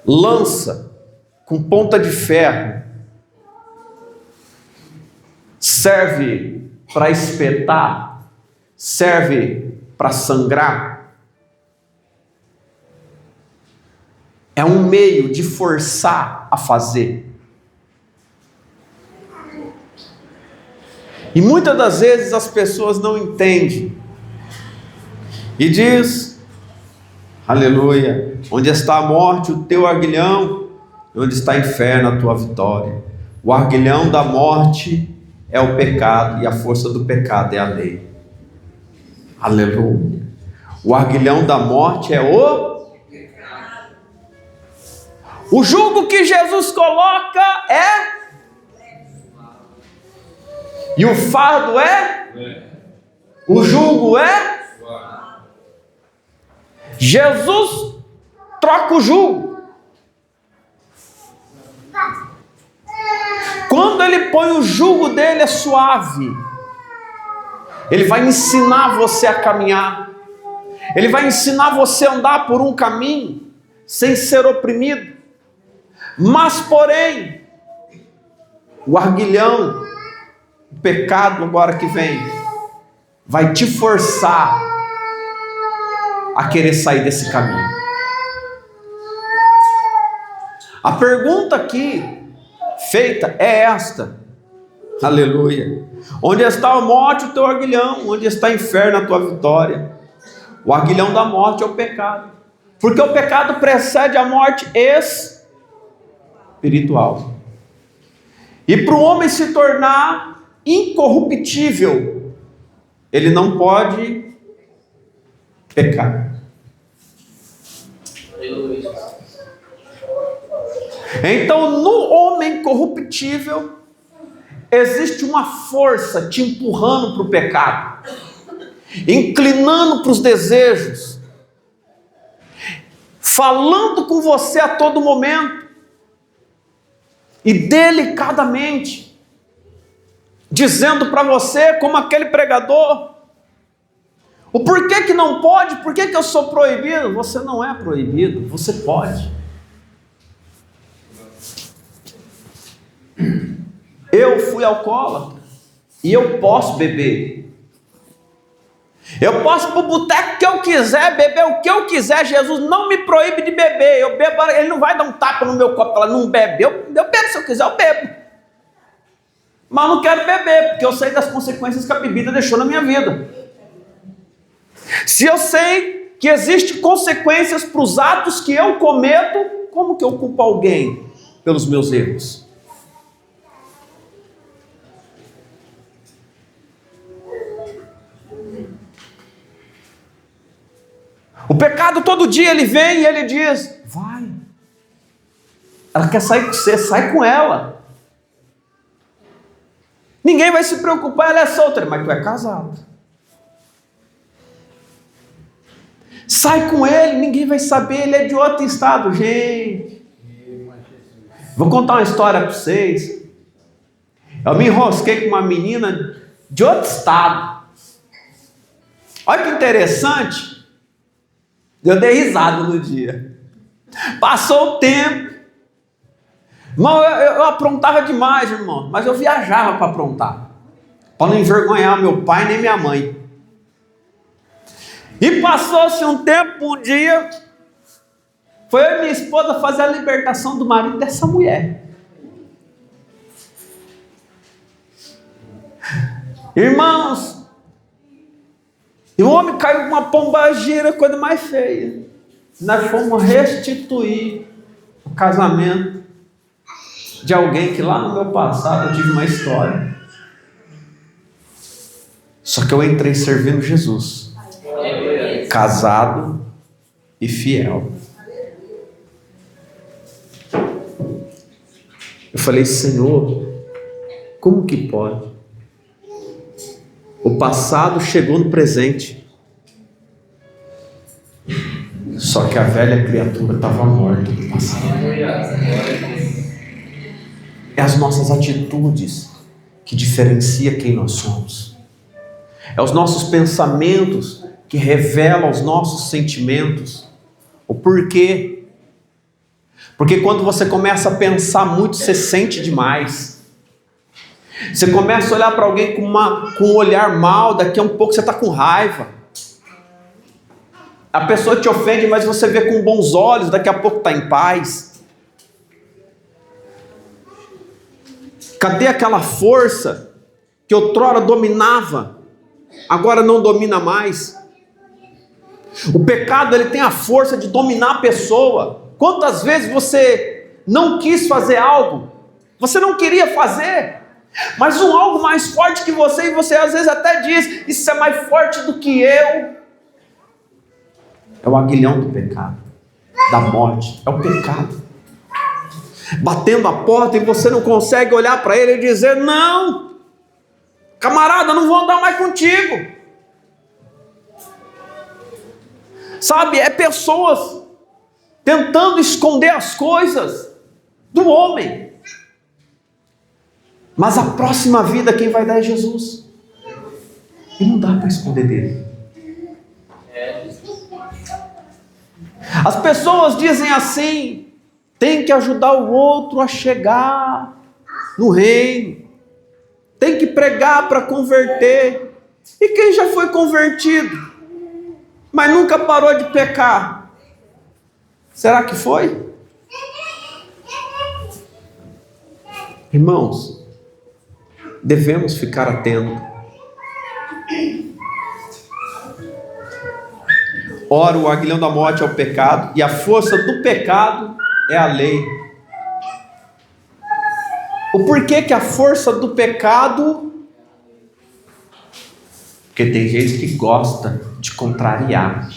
Lança com ponta de ferro. Serve para espetar. Serve para sangrar. É um meio de forçar a fazer. E muitas das vezes as pessoas não entendem. E diz, aleluia, onde está a morte, o teu aguilhão, onde está o inferno, a tua vitória. O aguilhão da morte é o pecado, e a força do pecado é a lei. Aleluia. O aguilhão da morte é o jugo que Jesus coloca é... E o fardo é? O jugo é? Jesus troca o jugo. Quando ele põe o jugo dele é suave. Ele vai ensinar você a caminhar. Ele vai ensinar você a andar por um caminho sem ser oprimido. Mas porém, o arguilhão, o pecado agora que vem, vai te forçar a querer sair desse caminho. A pergunta aqui feita é esta, aleluia: onde está a morte, o teu aguilhão? Onde está o inferno, a tua vitória? O aguilhão da morte é o pecado, porque o pecado precede a morte espiritual. E para o homem se tornar incorruptível, ele não pode pecar. Então, no homem corruptível, existe uma força te empurrando para o pecado, inclinando para os desejos, falando com você a todo momento, e delicadamente, dizendo para você, como aquele pregador, o porquê que não pode, por que eu sou proibido? Você não é proibido, você pode. Eu fui alcoólatra e eu posso beber. Eu posso ir para o boteco que eu quiser, beber o que eu quiser. Jesus não me proíbe de beber. Eu bebo, ele não vai dar um tapa no meu copo, ela não bebe. Eu bebo, se eu quiser eu bebo. Mas eu não quero beber, porque eu sei das consequências que a bebida deixou na minha vida. Se eu sei que existem consequências para os atos que eu cometo, como que eu culpo alguém pelos meus erros? O pecado todo dia ele vem e ele diz, vai. Ela quer sair com você, sai com ela. Ninguém vai se preocupar, ela é solteira, mas tu é casado. Sai com ele, ninguém vai saber, ele é de outro estado, gente. Vou contar uma história para vocês. Eu me enrosquei com uma menina de outro estado. Olha que interessante. Eu dei risada no dia. Passou o tempo. Irmão, eu aprontava demais, irmão. Mas eu viajava para aprontar. Para não envergonhar meu pai nem minha mãe. E passou-se um tempo, um dia. Foi eu e minha esposa fazer a libertação do marido dessa mulher. Irmãos, e o homem caiu com uma pombagira, coisa mais feia. Nós fomos restituir o casamento de alguém que lá no meu passado eu tive uma história. Só que eu entrei servindo Jesus. casado e fiel. Eu falei, Senhor, como que pode? O passado chegou no presente. Só que a velha criatura estava morta no passado. É as nossas atitudes que diferenciam quem nós somos. É os nossos pensamentos que revelam os nossos sentimentos. O porquê. Porque quando você começa a pensar muito, você sente demais. Você começa a olhar para alguém com um olhar mal, daqui a um pouco você está com raiva. A pessoa te ofende, mas você vê com bons olhos, daqui a pouco está em paz. Cadê aquela força que outrora dominava, agora não domina mais? O pecado, ele tem a força de dominar a pessoa. Quantas vezes você não quis fazer algo, você não queria fazer, mas algo mais forte que você, e você às vezes até diz, isso é mais forte do que eu. É o aguilhão do pecado, da morte, é o pecado. Batendo a porta e você não consegue olhar para ele e dizer, não, camarada, não vou andar mais contigo. Sabe, é pessoas tentando esconder as coisas do homem. Mas a próxima vida quem vai dar é Jesus. E não dá para esconder dele. As pessoas dizem assim, tem que ajudar o outro a chegar no reino. Tem que pregar para converter. E quem já foi convertido, mas nunca parou de pecar, será que foi? Irmãos, devemos ficar atentos. Ora, o aguilhão da morte é o pecado, e a força do pecado é a lei. O porquê que a força do pecado? Porque tem gente que gosta de contrariar.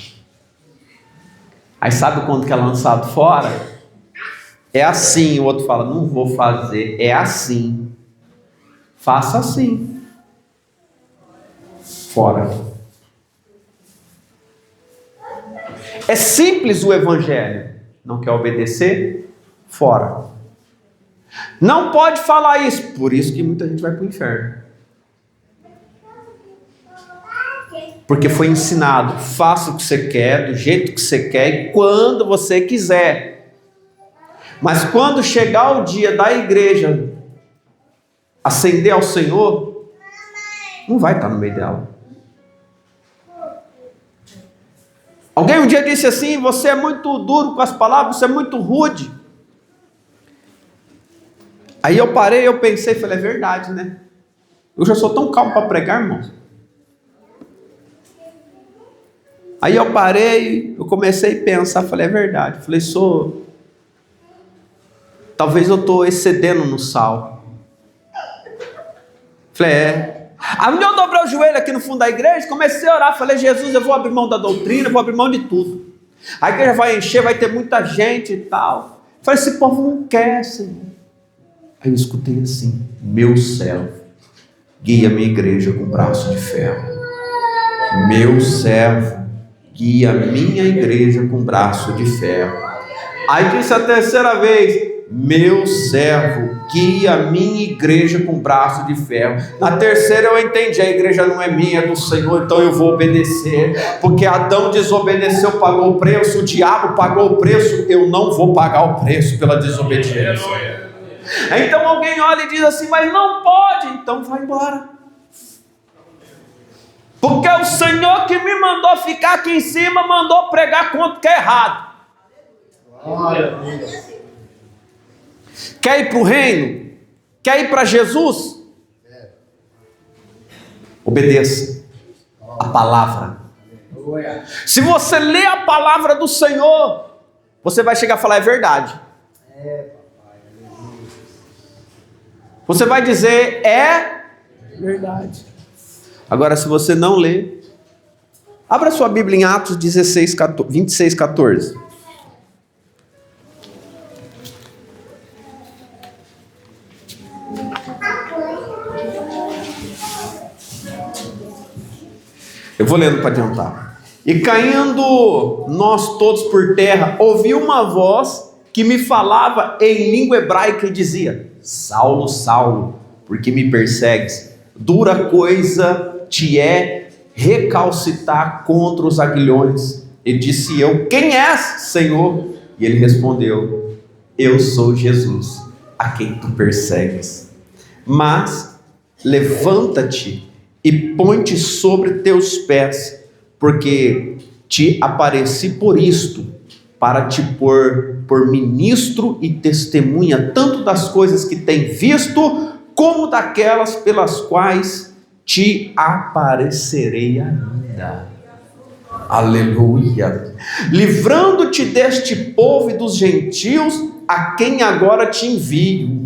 Aí sabe quando que é lançado fora? É assim, o outro fala, não vou fazer, é assim. Faça assim. Fora. É simples o evangelho. Não quer obedecer? Fora. Não pode falar isso. Por isso que muita gente vai para o inferno. Porque foi ensinado, faça o que você quer, do jeito que você quer e quando você quiser. Mas quando chegar o dia da igreja ascender ao Senhor, não vai estar no meio dela. Alguém um dia disse assim, você é muito duro com as palavras, você é muito rude. Aí eu parei, eu pensei, falei, é verdade, né? Eu já sou tão calmo para pregar, irmãos. Aí eu parei, eu comecei a pensar, falei, é verdade. Falei, talvez eu estou excedendo no sal. Falei, é. Aí eu dobrei o joelho aqui no fundo da igreja, comecei a orar, falei, Jesus, eu vou abrir mão da doutrina, vou abrir mão de tudo. A igreja vai encher, vai ter muita gente e tal. Falei, esse povo não quer, Senhor. Aí eu escutei assim, meu servo, guia minha igreja com braço de ferro. Meu servo, guia minha igreja com braço de ferro. Aí disse a terceira vez, meu servo, guia minha igreja com braço de ferro. Na terceira eu entendi, a igreja não é minha, é do Senhor, então eu vou obedecer. Porque Adão desobedeceu, pagou o preço, o diabo pagou o preço, eu não vou pagar o preço pela desobediência. Então alguém olha e diz assim, mas não pode, então vai embora. Porque o Senhor que me mandou ficar aqui em cima, mandou pregar contra o que é errado. Glória a Deus. Quer ir para o reino? Quer ir para Jesus? Obedeça a palavra. Se você lê a palavra do Senhor, você vai chegar a falar, é verdade. Você vai dizer, é verdade. Agora, se você não lê, Abra sua Bíblia em Atos 26, 14. Eu vou lendo para adiantar. E caindo nós todos por terra, ouvi uma voz que me falava em língua hebraica e dizia: Saulo, Saulo, por que me persegues? Dura coisa te é recalcitar contra os aguilhões. E disse eu: quem és, Senhor? E ele respondeu: eu sou Jesus, a quem tu persegues. Mas levanta-te e põe-te sobre teus pés, porque te apareci por isto, para te pôr por ministro e testemunha, tanto das coisas que tem visto, como daquelas pelas quais te aparecerei ainda. Aleluia! Livrando-te deste povo e dos gentios, a quem agora te envio.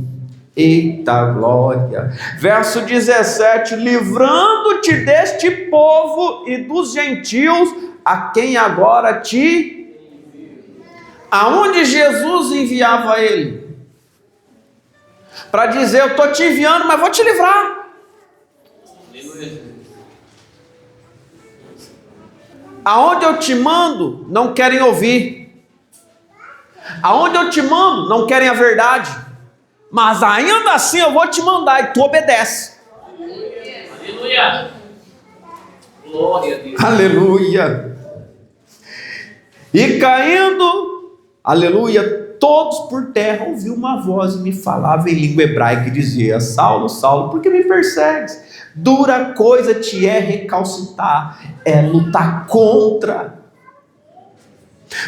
Eita glória! Verso 17: livrando-te deste povo e dos gentios, a quem agora te... Aonde Jesus enviava ele? Para dizer: eu estou te enviando, mas vou te livrar. Aonde eu te mando, não querem ouvir. Aonde eu te mando, não querem a verdade. Mas ainda assim eu vou te mandar e tu obedece. Aleluia. Glória a Deus. Aleluia. E caindo, aleluia, todos por terra, ouvi uma voz e me falava em língua hebraica e dizia: Saulo, Saulo, por que me persegues? Dura coisa te é recalcitar, é lutar contra.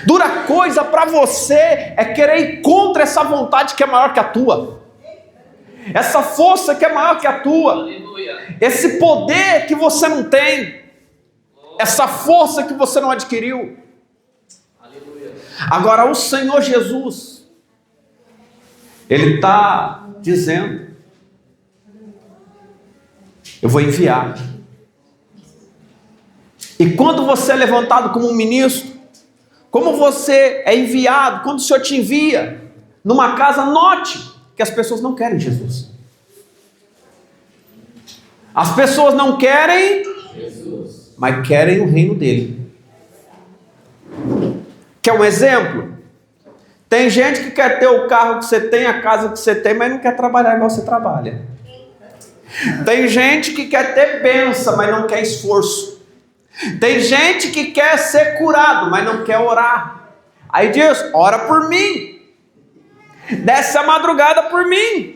Dura coisa para você é querer ir contra essa vontade que é maior que a tua, essa força que é maior que a tua, Aleluia. esse poder que você não tem, essa força que você não adquiriu. Aleluia. Agora o Senhor Jesus, Ele está dizendo: eu vou enviar. E quando você é levantado como um ministro, como você é enviado, quando o Senhor te envia numa casa, note que as pessoas não querem Jesus. As pessoas não querem Jesus, mas querem o reino dele. Quer um exemplo? Tem gente que quer ter o carro que você tem, a casa que você tem, mas não quer trabalhar igual você trabalha. Tem gente que quer ter bênção, mas não quer esforço. Tem gente que quer ser curado, mas não quer orar. Aí diz: ora por mim, desce a madrugada por mim.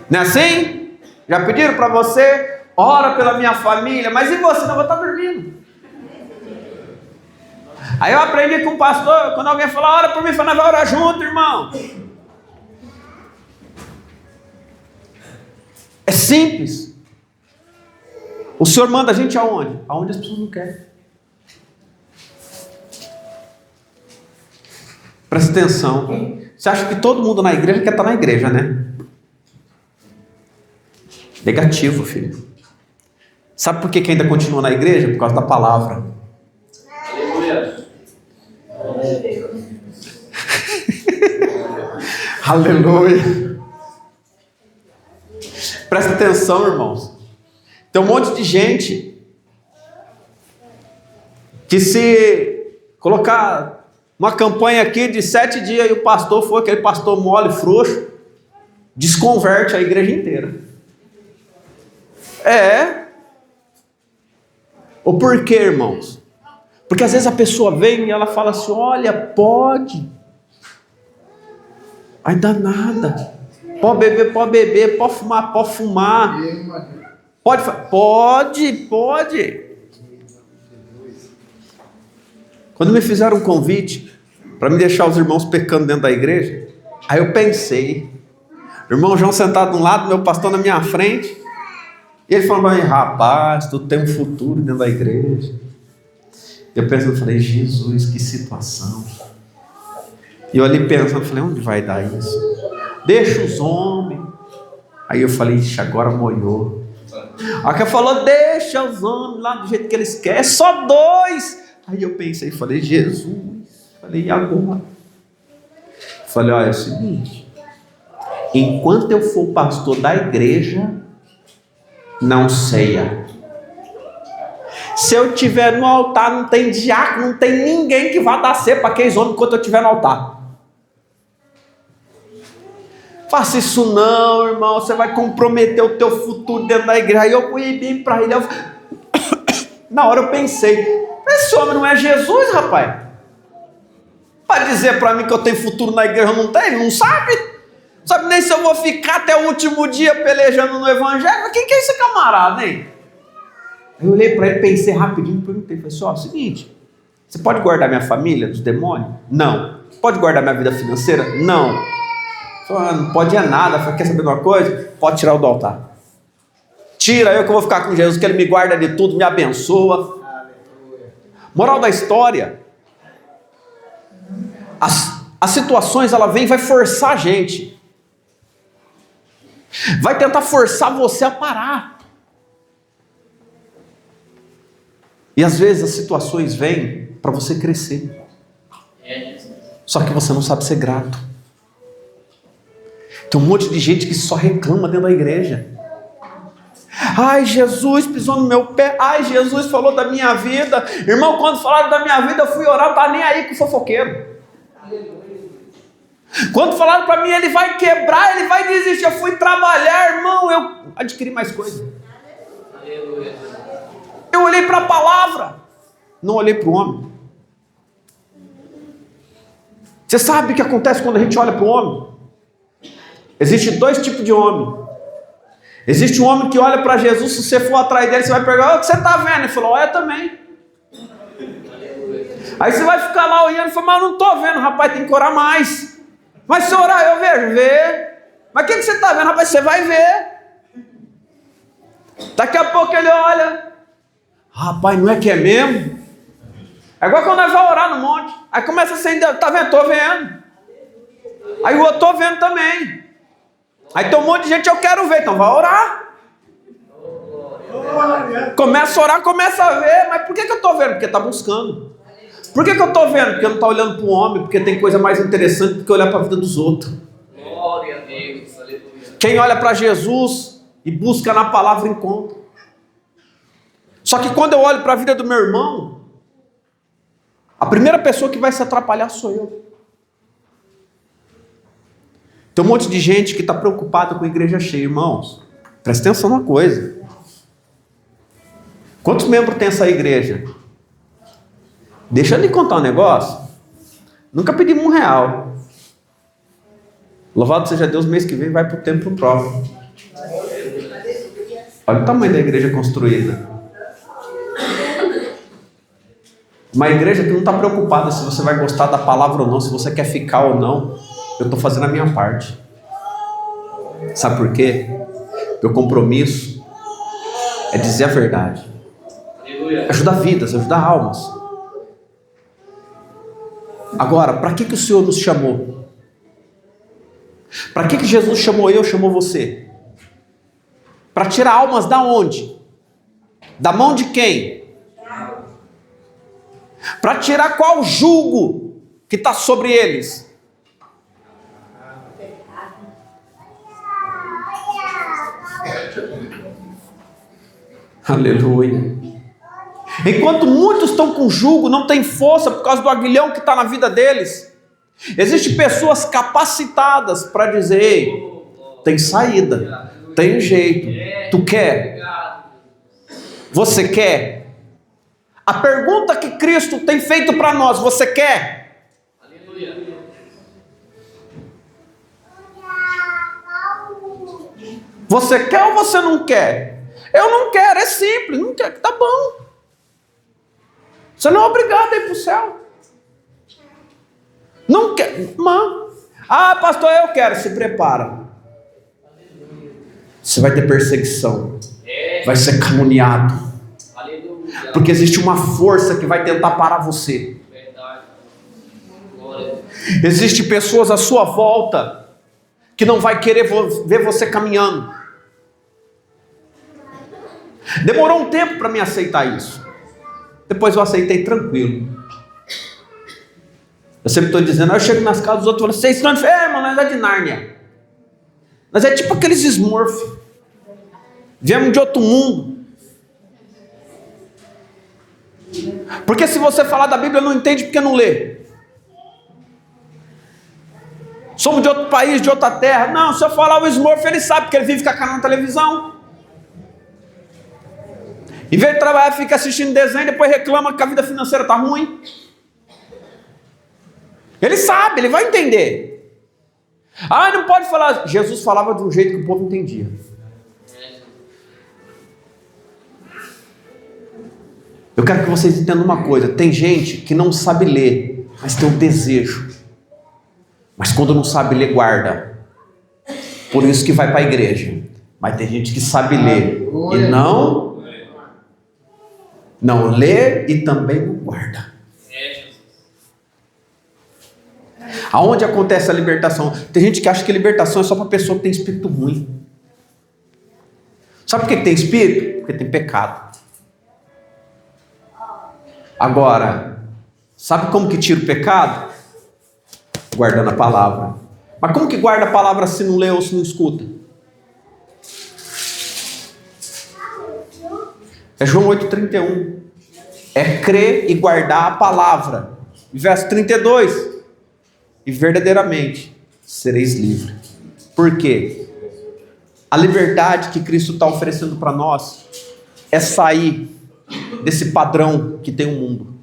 Não é assim? Já pediram para você? Ora pela minha família, mas e você? Não, vou estar dormindo. Aí eu aprendi com o pastor, quando alguém fala ora por mim, fala: vai orar junto, irmão. É simples. O Senhor manda a gente aonde? Aonde as pessoas não querem. Presta atenção. Você acha que todo mundo na igreja quer estar na igreja, né? Negativo, filho. Sabe por que ainda continua na igreja? Por causa da palavra. Aleluia. Aleluia. Presta atenção, irmãos. Tem um monte de gente que, se colocar uma campanha aqui de 7 dias e o pastor for aquele pastor mole, frouxo, desconverte a igreja inteira. O porquê, irmãos? Porque às vezes a pessoa vem e ela fala assim: olha, pode. Aí dá nada. Pode beber, pode fumar, pode fumar. Pode. Quando me fizeram um convite para me deixar os irmãos pecando dentro da igreja, aí eu pensei, o irmão João sentado de um lado, meu pastor na minha frente, e ele falou: rapaz, tu tem um futuro dentro da igreja. Eu falei: Jesus, que situação. E eu ali pensando, falei: onde vai dar isso? Deixa os homens. Aí eu falei: ixi, agora molhou. Aí que falou, deixa os homens lá do jeito que eles querem, é só 2. Aí eu pensei, falei, Jesus, falei, e agora? Falei, olha, é o seguinte, enquanto eu for pastor da igreja, não ceia. Se eu estiver no altar, não tem diácono, não tem ninguém que vá dar ceia para aqueles homens enquanto eu estiver no altar. Faça isso não, irmão, você vai comprometer o teu futuro dentro da igreja. Aí eu fui bem para ele, na hora eu pensei, esse homem não é Jesus, rapaz? Para dizer para mim que eu tenho futuro na igreja, não tem? Ele não sabe? Sabe nem se eu vou ficar até o último dia pelejando no evangelho? Mas quem que é esse camarada, hein? Aí eu olhei para ele, pensei rapidinho, perguntei, falei assim, ó, seguinte, você pode guardar minha família dos demônios? Não. Pode guardar minha vida financeira? Não. Falei, não pode é nada. Falei, quer saber de uma coisa? Pode tirar o do altar. Tira, eu que vou ficar com Jesus, que Ele me guarda de tudo, me abençoa. Moral da história, as situações, ela vem e vai forçar a gente. Vai tentar forçar você a parar. E às vezes as situações vêm para você crescer. Só que você não sabe ser grato. Tem um monte de gente que só reclama dentro da igreja. Ai, Jesus pisou no meu pé. Ai, Jesus falou da minha vida. Irmão, quando falaram da minha vida, eu fui orar, não tá nem aí com o fofoqueiro. Quando falaram para mim, ele vai quebrar, ele vai desistir. Eu fui trabalhar, irmão, eu adquiri mais coisa. Eu olhei para a palavra, não olhei para o homem. Você sabe o que acontece quando a gente olha para o homem? Existem 2 tipos de homem. Existe um homem que olha para Jesus, se você for atrás dele, você vai perguntar, o que você está vendo? Ele falou, eu também. Aí você vai ficar lá olhando e fala, mas eu não estou vendo, rapaz, tem que orar mais. Mas se orar eu vejo, mas o que você está vendo? Rapaz, você vai ver. Daqui a pouco ele olha, rapaz, não é que é mesmo? É igual quando nós vamos orar no monte, aí começa a acender, tá vendo? Estou vendo. Aí o outro, estou vendo também. Aí tem um monte de gente, eu quero ver, então vai orar. Começa a orar, começa a ver, mas por que eu estou vendo? Porque está buscando. Por que eu estou vendo? Porque não está olhando para o homem, porque tem coisa mais interessante do que olhar para a vida dos outros. Glória a Deus, aleluia. Quem olha para Jesus e busca na palavra encontra. Só que quando eu olho para a vida do meu irmão, a primeira pessoa que vai se atrapalhar sou eu. Tem um monte de gente que está preocupada com a igreja cheia, irmãos. Presta atenção numa coisa. Quantos membros tem essa igreja? Deixa eu lhe contar um negócio. Nunca pedimos R$1. Louvado seja Deus, mês que vem vai para o templo próprio. Olha o tamanho da igreja construída. Uma igreja que não está preocupada se você vai gostar da palavra ou não, se você quer ficar ou não. Eu estou fazendo a minha parte. Sabe por quê? Meu compromisso é dizer a verdade. Ajudar vidas, ajudar almas. Agora, para que o Senhor nos chamou? Para que Jesus chamou eu, chamou você? Para tirar almas da onde? Da mão de quem? Para tirar qual jugo que está sobre eles? Aleluia. Enquanto muitos estão com jugo, não tem força por causa do aguilhão que está na vida deles. Existem pessoas capacitadas para dizer, ei, tem saída, tem jeito, tu quer? Você quer? A pergunta que Cristo tem feito para nós, você quer? Aleluia. Você quer ou você não quer? Eu não quero, é simples, não quero, tá bom. Você não é obrigado a ir para o céu. Não quer, mano. Ah, pastor, eu quero, se prepara. Você vai ter perseguição. Vai ser caluniado. Porque existe uma força que vai tentar parar você. Existem pessoas à sua volta que não vai querer ver você caminhando. Demorou um tempo para me aceitar isso. Depois eu aceitei tranquilo. Eu sempre estou dizendo, eu chego nas casas dos outros e falo, vocês estão enfermos, nós é de Nárnia. Nós é tipo aqueles Smurf. Viemos de outro mundo. Porque se você falar da Bíblia, não entende porque não lê. Somos de outro país, de outra terra. Não, se eu falar o Smurf, ele sabe, porque ele vive com a cara na televisão. Em vez de trabalhar, fica assistindo desenho e depois reclama que a vida financeira está ruim. Ele sabe, ele vai entender. Ah, não pode falar. Jesus falava de um jeito que o povo entendia. Eu quero que vocês entendam uma coisa. Tem gente que não sabe ler, mas tem um desejo. Mas quando não sabe ler, guarda. Por isso que vai para a igreja. Mas tem gente que sabe ler e não lê e também não guarda. Aonde acontece a libertação? Tem gente que acha que libertação é só para pessoa que tem espírito ruim. Sabe por que tem espírito? Porque tem pecado. Agora, sabe como que tira o pecado? Guardando a palavra. Mas como que guarda a palavra se não lê ou se não escuta? É João 8,31. É crer e guardar a palavra. Verso 32. E verdadeiramente sereis livres. Por quê? A liberdade que Cristo está oferecendo para nós é sair desse padrão que tem o mundo.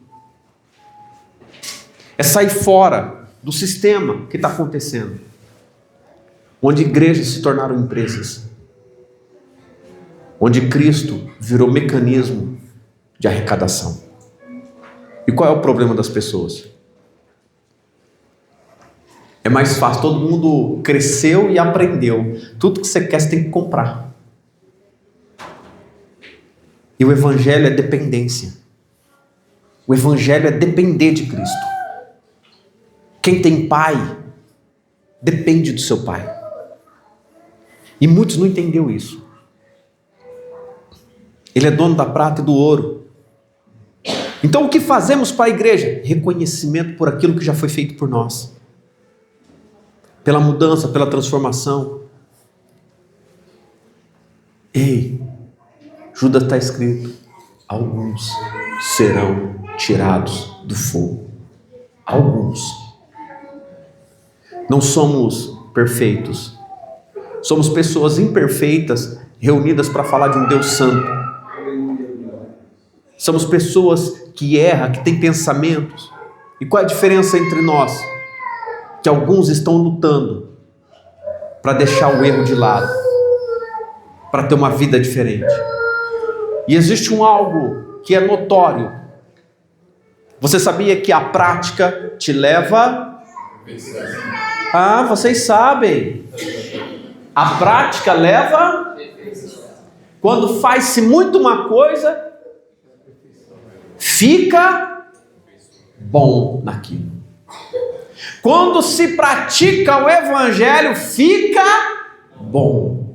É sair fora do sistema que está acontecendo. Onde igrejas se tornaram empresas. Onde Cristo virou mecanismo de arrecadação. E qual é o problema das pessoas? É mais fácil, todo mundo cresceu e aprendeu. Tudo que você quer, você tem que comprar. E o evangelho é dependência. O evangelho é depender de Cristo. Quem tem pai, depende do seu pai. E muitos não entenderam isso. Ele é dono da prata e do ouro. Então o que fazemos para a igreja? Reconhecimento por aquilo que já foi feito por nós. Pela mudança, pela transformação. Ei, Judas está escrito, alguns serão tirados do fogo. Alguns. Não somos perfeitos. Somos pessoas imperfeitas, reunidas para falar de um Deus santo. Somos pessoas que erram, que têm pensamentos. E qual é a diferença entre nós? Que alguns estão lutando para deixar o erro de lado, para ter uma vida diferente. E existe algo que é notório. Você sabia que a prática te leva... Ah, vocês sabem. A prática leva... Quando faz-se muito uma coisa, fica bom naquilo. Quando se pratica o evangelho, fica bom.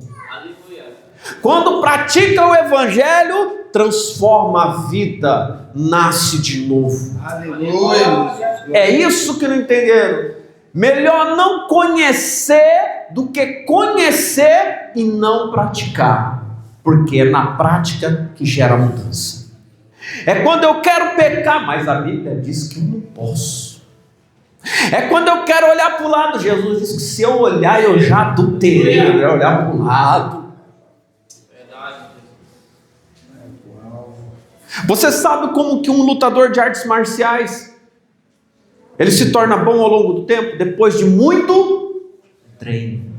Quando pratica o evangelho, transforma a vida, nasce de novo. Aleluia. É isso que não entenderam. Melhor não conhecer do que conhecer e não praticar. Porque é na prática que gera mudança. É quando eu quero pecar, mas a Bíblia diz que eu não posso. É quando eu quero olhar para o lado. Jesus diz que se eu olhar, eu já adulterei. Eu ia olhar para o lado. Você sabe como que um lutador de artes marciais, ele se torna bom ao longo do tempo? Depois de muito treino.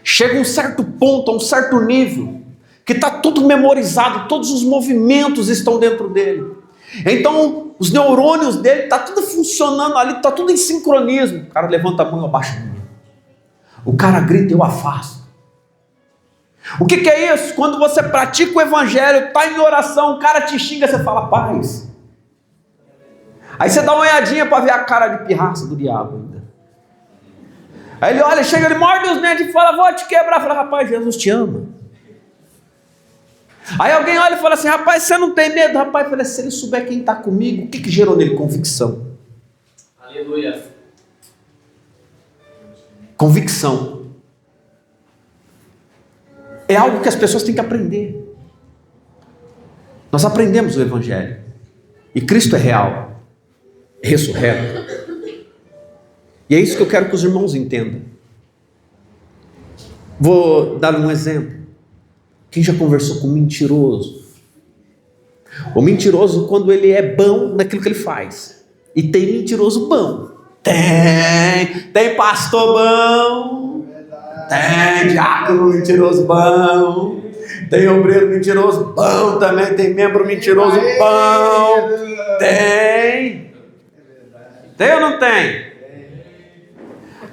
Chega a um certo ponto, a um certo nível, que está tudo memorizado, todos os movimentos estão dentro dele. Então, os neurônios dele, está tudo funcionando ali, está tudo em sincronismo. O cara levanta a mão e abaixa a mão. O cara grita e eu afasto. O que é isso? Quando você pratica o evangelho, está em oração, o cara te xinga, você fala paz. Aí você dá uma olhadinha para ver a cara de pirraça do diabo ainda. Aí ele olha, chega, ele morde os dentes e fala, vou te quebrar. Fala, rapaz, Jesus te ama. Aí alguém olha e fala assim: rapaz, você não tem medo? Rapaz, eu falei, se ele souber quem está comigo, o que gerou nele? Convicção. Aleluia. Convicção. É algo que as pessoas têm que aprender. Nós aprendemos o Evangelho. E Cristo é real, ressurreto. E é isso que eu quero que os irmãos entendam. Vou dar um exemplo. Quem já conversou com um mentiroso? O mentiroso, quando ele é bom naquilo que ele faz. E tem mentiroso bom. Tem pastor bom. Tem diácono mentiroso bom. Tem obreiro mentiroso bom também. Tem membro mentiroso bom. Tem ou não tem?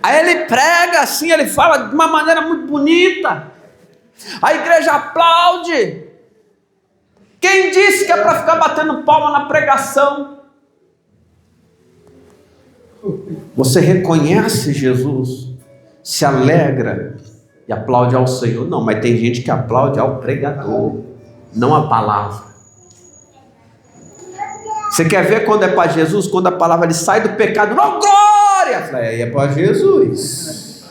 Aí ele prega assim, ele fala de uma maneira muito bonita. A igreja aplaude. Quem disse que é para ficar batendo palma na pregação? Você reconhece Jesus, se alegra e aplaude ao Senhor. Não, mas tem gente que aplaude ao pregador, não a palavra. Você quer ver quando é para Jesus? Quando a palavra ele sai do pecado, não, glória! Aí é para Jesus.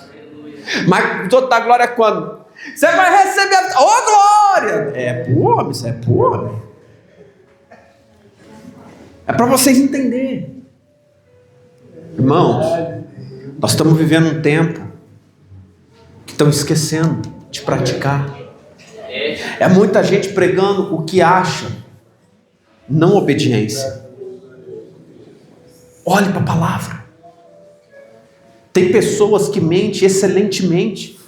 Mas o outro da glória é quando? Você vai receber a glória! É pro homem, isso é pro homem. É para vocês entenderem. Irmãos, nós estamos vivendo um tempo que estão esquecendo de praticar. É muita gente pregando o que acha, não obediência. Olhe para a palavra. Tem pessoas que mentem excelentemente.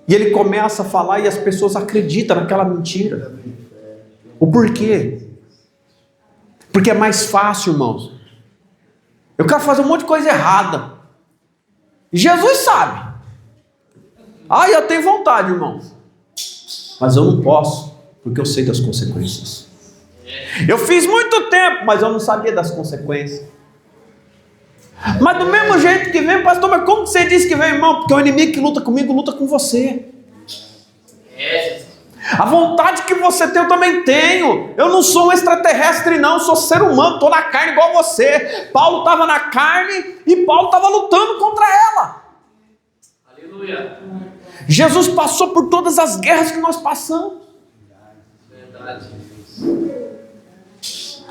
E ele começa a falar e as pessoas acreditam naquela mentira. O porquê? Porque é mais fácil, irmãos. Eu quero fazer um monte de coisa errada. E Jesus sabe. Eu tenho vontade, irmãos. Mas eu não posso, porque eu sei das consequências. Eu fiz muito tempo, mas eu não sabia das consequências. Mas do mesmo jeito que vem, pastor, mas como você disse que vem, irmão? Porque o inimigo que luta comigo, luta com você. A vontade que você tem, eu também tenho. Eu não sou um extraterrestre não, eu sou ser humano, estou na carne igual você. Paulo estava na carne e Paulo estava lutando contra ela. Aleluia. Jesus passou por todas as guerras que nós passamos. Verdade.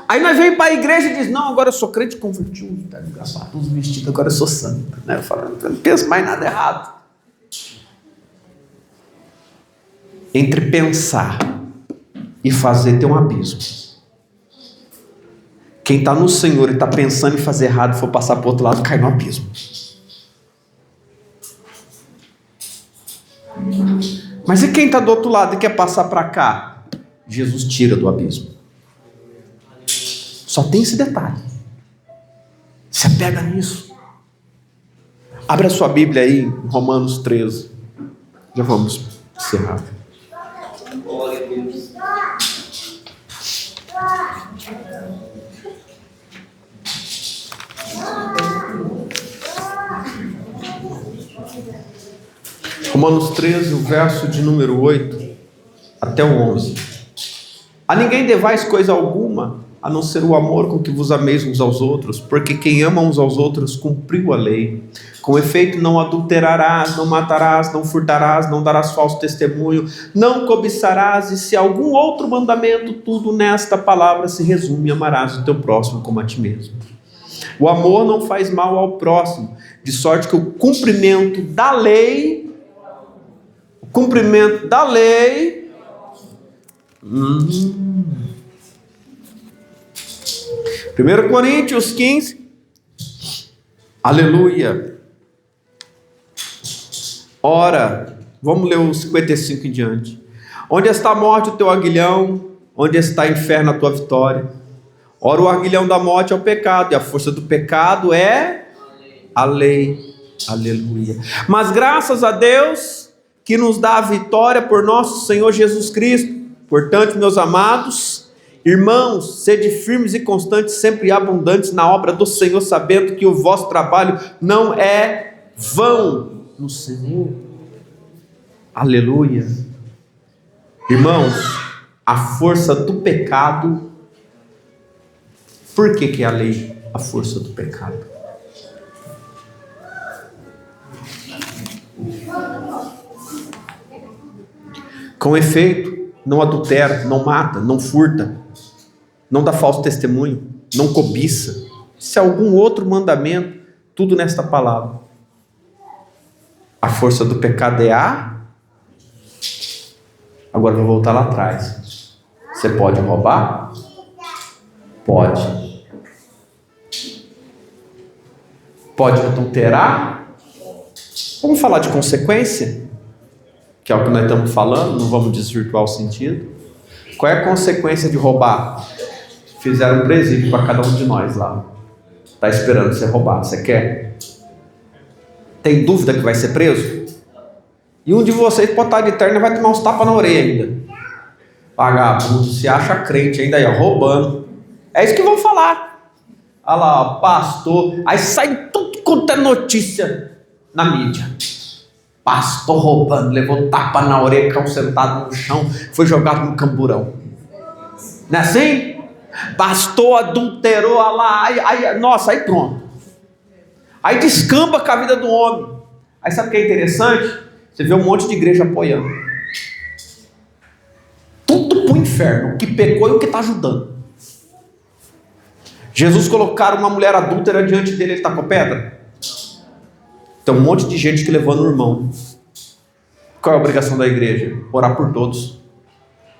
Aí nós vem para a igreja e diz, não, agora eu sou crente convertido, tá engraçado, os vestidos, agora eu sou santo. Eu falo, eu não penso mais nada errado. Entre pensar e fazer tem um abismo. Quem está no Senhor e está pensando em fazer errado, for passar para o outro lado, cai no abismo. Mas e quem está do outro lado e quer passar para cá? Jesus tira do abismo. Só tem esse detalhe. Você pega nisso. Abre a sua Bíblia aí, em Romanos 13. Já vamos encerrar. Glória a Deus. Romanos 13, o verso de número 8 até o 11. A ninguém devais coisa alguma, a não ser o amor com que vos ameis uns aos outros, porque quem ama uns aos outros cumpriu a lei. Com efeito, não adulterarás, não matarás, não furtarás, não darás falso testemunho, não cobiçarás, e se algum outro mandamento, tudo nesta palavra se resume: amarás o teu próximo como a ti mesmo. O amor não faz mal ao próximo, de sorte que o cumprimento da lei, 1 Coríntios 15, aleluia. Ora, vamos ler o 55 em diante. Onde está a morte o teu aguilhão? Onde está o inferno a tua vitória? Ora, o aguilhão da morte é o pecado, e a força do pecado é a lei. Aleluia. Mas graças a Deus que nos dá a vitória por nosso Senhor Jesus Cristo. Portanto, meus amados irmãos, sede firmes e constantes, sempre abundantes na obra do Senhor, sabendo que o vosso trabalho não é vão no Senhor. Aleluia. Irmãos, a força do pecado. Por que é a lei a força do pecado? Com efeito, não adultera, não mata, não furta, não dá falso testemunho, não cobiça. Se algum outro mandamento, tudo nesta palavra. A força do pecado é a... Agora vou voltar lá atrás. Você pode roubar? Pode. Pode adulterar? Vamos falar de consequência? Que é o que nós estamos falando, não vamos desvirtuar o sentido. Qual é a consequência de roubar? Fizeram um presídio para cada um de nós lá. Está esperando ser roubado. Você quer? Tem dúvida que vai ser preso? E um de vocês pode estar de terno e vai tomar uns tapas na orelha ainda. Vagabundo, se acha crente ainda aí, ó, roubando. É isso que vão falar. Olha lá, ó, pastor. Aí sai tudo quanto é notícia na mídia. Pastor roubando, levou tapa na orelha, caiu sentado no chão, foi jogado no camburão. Não é assim? Pastor adulterou, olha lá, aí, nossa, aí pronto. Aí descamba com a vida do homem. Aí sabe o que é interessante? Você vê um monte de igreja apoiando. Tudo pro inferno, o que pecou e o que está ajudando. Jesus colocaram uma mulher adúltera diante dele, ele está com pedra? Tem um monte de gente que levando o irmão. Qual é a obrigação da igreja? Orar por todos.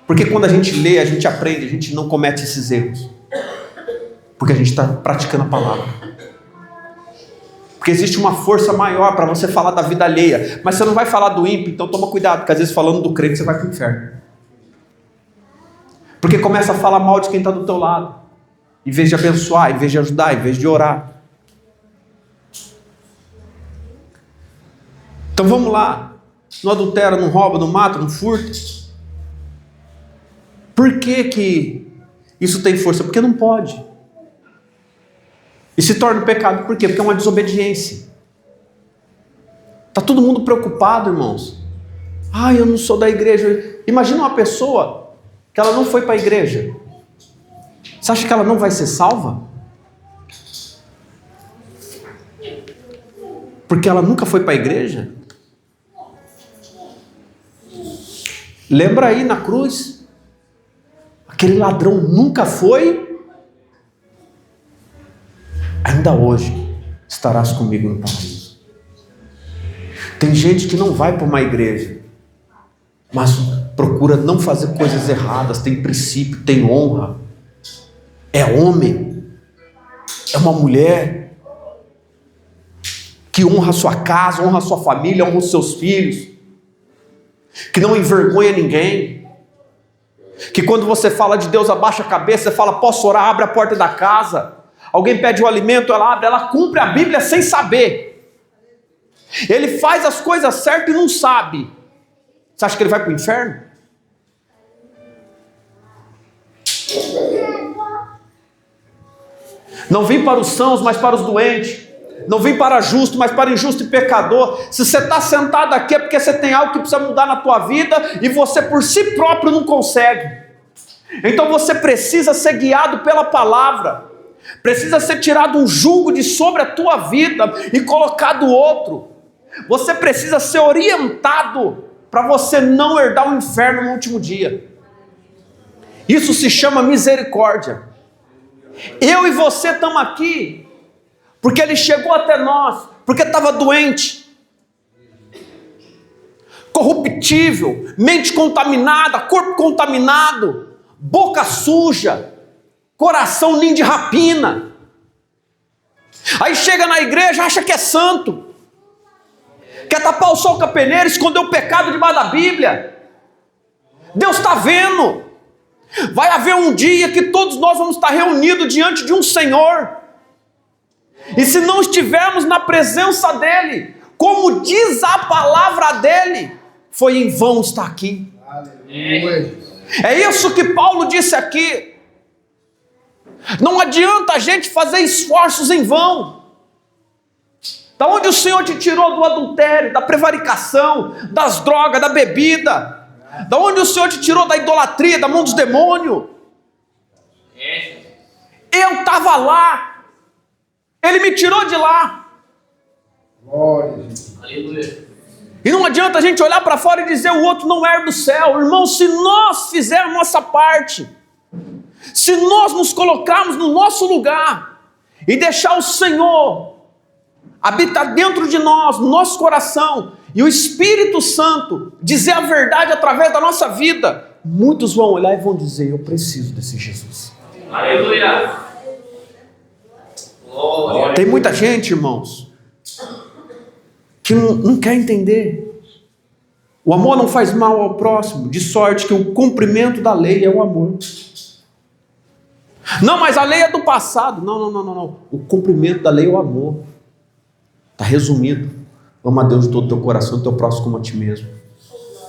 Porque quando a gente lê, a gente aprende, a gente não comete esses erros. Porque a gente está praticando a palavra. Porque existe uma força maior para você falar da vida alheia. Mas você não vai falar do ímpio, então toma cuidado, porque às vezes falando do crente você vai para o inferno. Porque começa a falar mal de quem está do teu lado. Em vez de abençoar, em vez de ajudar, em vez de orar. Então vamos lá. Não adultera, não rouba, não mata, não furta. Por que isso tem força? Porque não pode. E se torna um pecado. Por quê? Porque é uma desobediência. Está todo mundo preocupado, irmãos. Eu não sou da igreja. Imagina uma pessoa que ela não foi para a igreja. Você acha que ela não vai ser salva? Porque ela nunca foi para a igreja? Lembra aí na cruz? Aquele ladrão nunca foi. Ainda hoje estarás comigo no paraíso. Tem gente que não vai para uma igreja, mas procura não fazer coisas erradas, tem princípio, tem honra. É homem, é uma mulher que honra a sua casa, honra a sua família, honra os seus filhos, que não envergonha ninguém, que quando você fala de Deus abaixa a cabeça, você fala, posso orar, abre a porta da casa, alguém pede um alimento, ela abre, ela cumpre a Bíblia sem saber, ele faz as coisas certas e não sabe. Você acha que ele vai para o inferno? Não vim para os sãos, mas para os doentes. Não vim para justo, mas para injusto e pecador. Se você está sentado aqui é porque você tem algo que precisa mudar na tua vida e você por si próprio não consegue. Então você precisa ser guiado pela palavra. Precisa ser tirado um jugo de sobre a tua vida e colocado outro. Você precisa ser orientado para você não herdar o inferno no último dia. Isso se chama misericórdia. Eu e você estamos aqui porque ele chegou até nós, porque estava doente, corruptível, mente contaminada, corpo contaminado, boca suja, coração ninho de rapina. Aí chega na igreja, acha que é santo, quer tapar o sol com a peneira, esconder o pecado debaixo da Bíblia. Deus está vendo. Vai haver um dia que todos nós vamos estar reunidos diante de um Senhor. E se não estivermos na presença dEle, como diz a palavra dEle, foi em vão estar aqui. Aleluia. É isso que Paulo disse aqui. Não adianta a gente fazer esforços em vão. Da onde o Senhor te tirou do adultério, da prevaricação, das drogas, da bebida, Da onde o Senhor te tirou da idolatria, da mão dos demônios? Eu estava lá. Ele me tirou de lá. Glória a Jesus. Aleluia. E não adianta a gente olhar para fora e dizer o outro não é do céu. Irmão, se nós fizermos nossa parte, se nós nos colocarmos no nosso lugar e deixar o Senhor habitar dentro de nós, no nosso coração, e o Espírito Santo dizer a verdade através da nossa vida, muitos vão olhar e vão dizer: eu preciso desse Jesus. Aleluia. Glória. Tem muita gente, irmãos, que não quer entender. O amor não faz mal ao próximo, de sorte que o cumprimento da lei é o amor. Não, mas a lei é do passado. Não. O cumprimento da lei é o amor. Está resumido. Ama a Deus de todo o teu coração e teu próximo como a ti mesmo.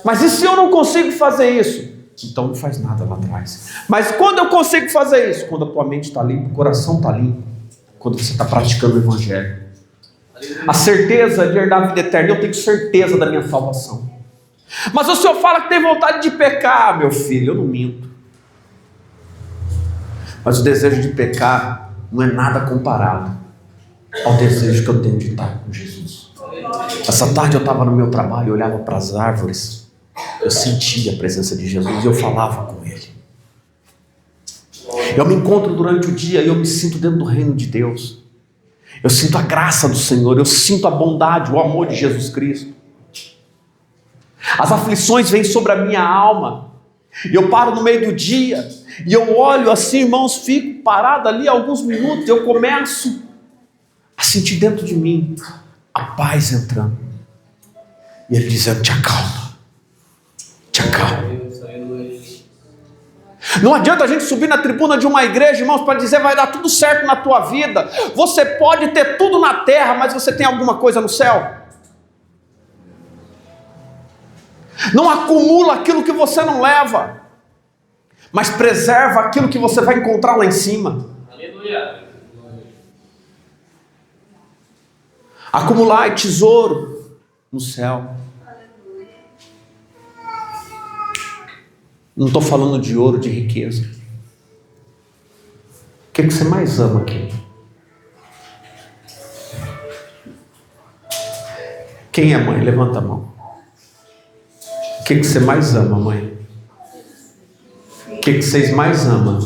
Mas e se eu não consigo fazer isso? Então não faz nada lá atrás. Mas quando eu consigo fazer isso? Quando a tua mente está limpa, o coração está limpo. Quando você está praticando o Evangelho. A certeza de herdar a vida eterna. Eu tenho certeza da minha salvação. Mas o Senhor fala que tem vontade de pecar, meu filho. Eu não minto. Mas o desejo de pecar não é nada comparado ao desejo que eu tenho de estar com Jesus. Essa tarde eu estava no meu trabalho, eu olhava para as árvores, eu sentia a presença de Jesus e eu falava com Ele. Eu me encontro durante o dia e eu me sinto dentro do reino de Deus. Eu sinto a graça do Senhor, eu sinto a bondade, o amor de Jesus Cristo. As aflições vêm sobre a minha alma. E eu paro no meio do dia e eu olho assim, irmãos, fico parado ali alguns minutos, eu começo a sentir dentro de mim a paz entrando. E Ele dizendo: te acalma, te acalma. Não adianta a gente subir na tribuna de uma igreja, irmãos, para dizer vai dar tudo certo na tua vida. Você pode ter tudo na terra, mas você tem alguma coisa no céu? Não acumula aquilo que você não leva, mas preserva aquilo que você vai encontrar lá em cima. Aleluia. Acumular tesouro no céu. Não estou falando de ouro, de riqueza. O que você mais ama aqui? Quem é mãe? Levanta a mão. O que você mais ama, mãe? O que vocês mais amam?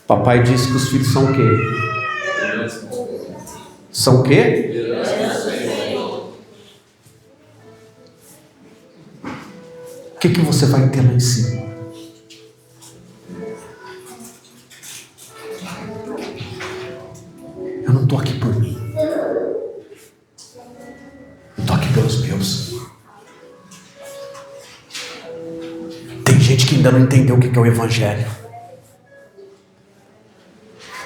Papai disse que os filhos são o quê? São o quê? O que você vai ter lá em cima? Eu não estou aqui por mim. Eu estou aqui pelos meus. Tem gente que ainda não entendeu o que é o Evangelho.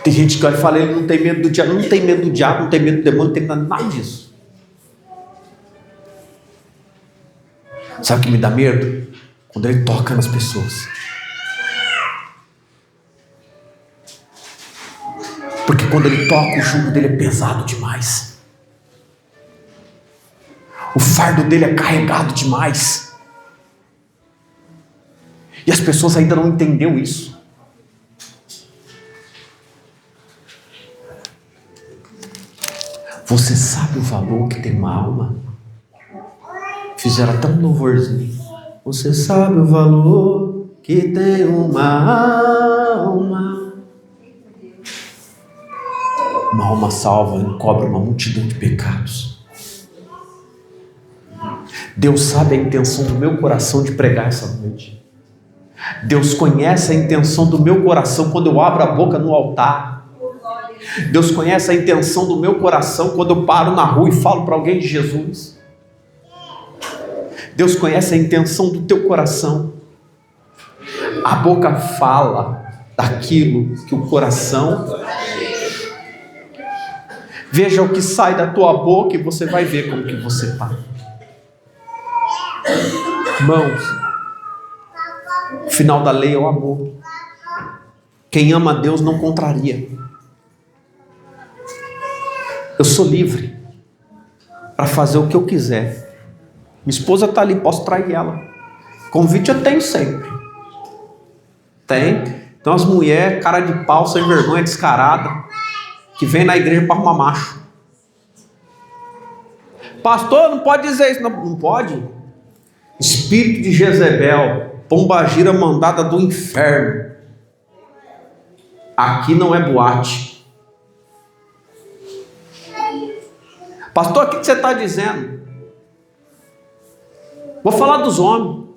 Tem gente que olha e fala: ele não tem medo do diabo. Não tem medo do diabo, não tem medo do demônio, não tem nada disso. Sabe o que me dá medo? Quando ele toca nas pessoas. Porque quando ele toca, o jugo dele é pesado demais. O fardo dele é carregado demais. E as pessoas ainda não entenderam isso. Você sabe o valor que tem uma alma? Fizeram até um louvorzinho. Você sabe o valor que tem uma alma. Uma alma salva encobre uma multidão de pecados. Deus sabe a intenção do meu coração de pregar essa noite. Deus conhece a intenção do meu coração quando eu abro a boca no altar. Deus conhece a intenção do meu coração quando eu paro na rua e falo para alguém de Jesus. Deus conhece a intenção do teu coração. A boca fala daquilo que o coração... Veja o que sai da tua boca e você vai ver como que você está. Irmãos, o final da lei é o amor. Quem ama a Deus não contraria. Eu sou livre para fazer o que eu quiser. esposa está ali, posso trair ela. Convite eu tenho sempre. Tem. Então as mulheres, cara de pau, sem vergonha, descarada, que vem na igreja para arrumar macho. Pastor, não pode dizer isso. Não pode. Espírito de Jezebel, pombagira mandada do inferno. Aqui não é boate. Pastor, o que você está dizendo? Vou falar dos homens.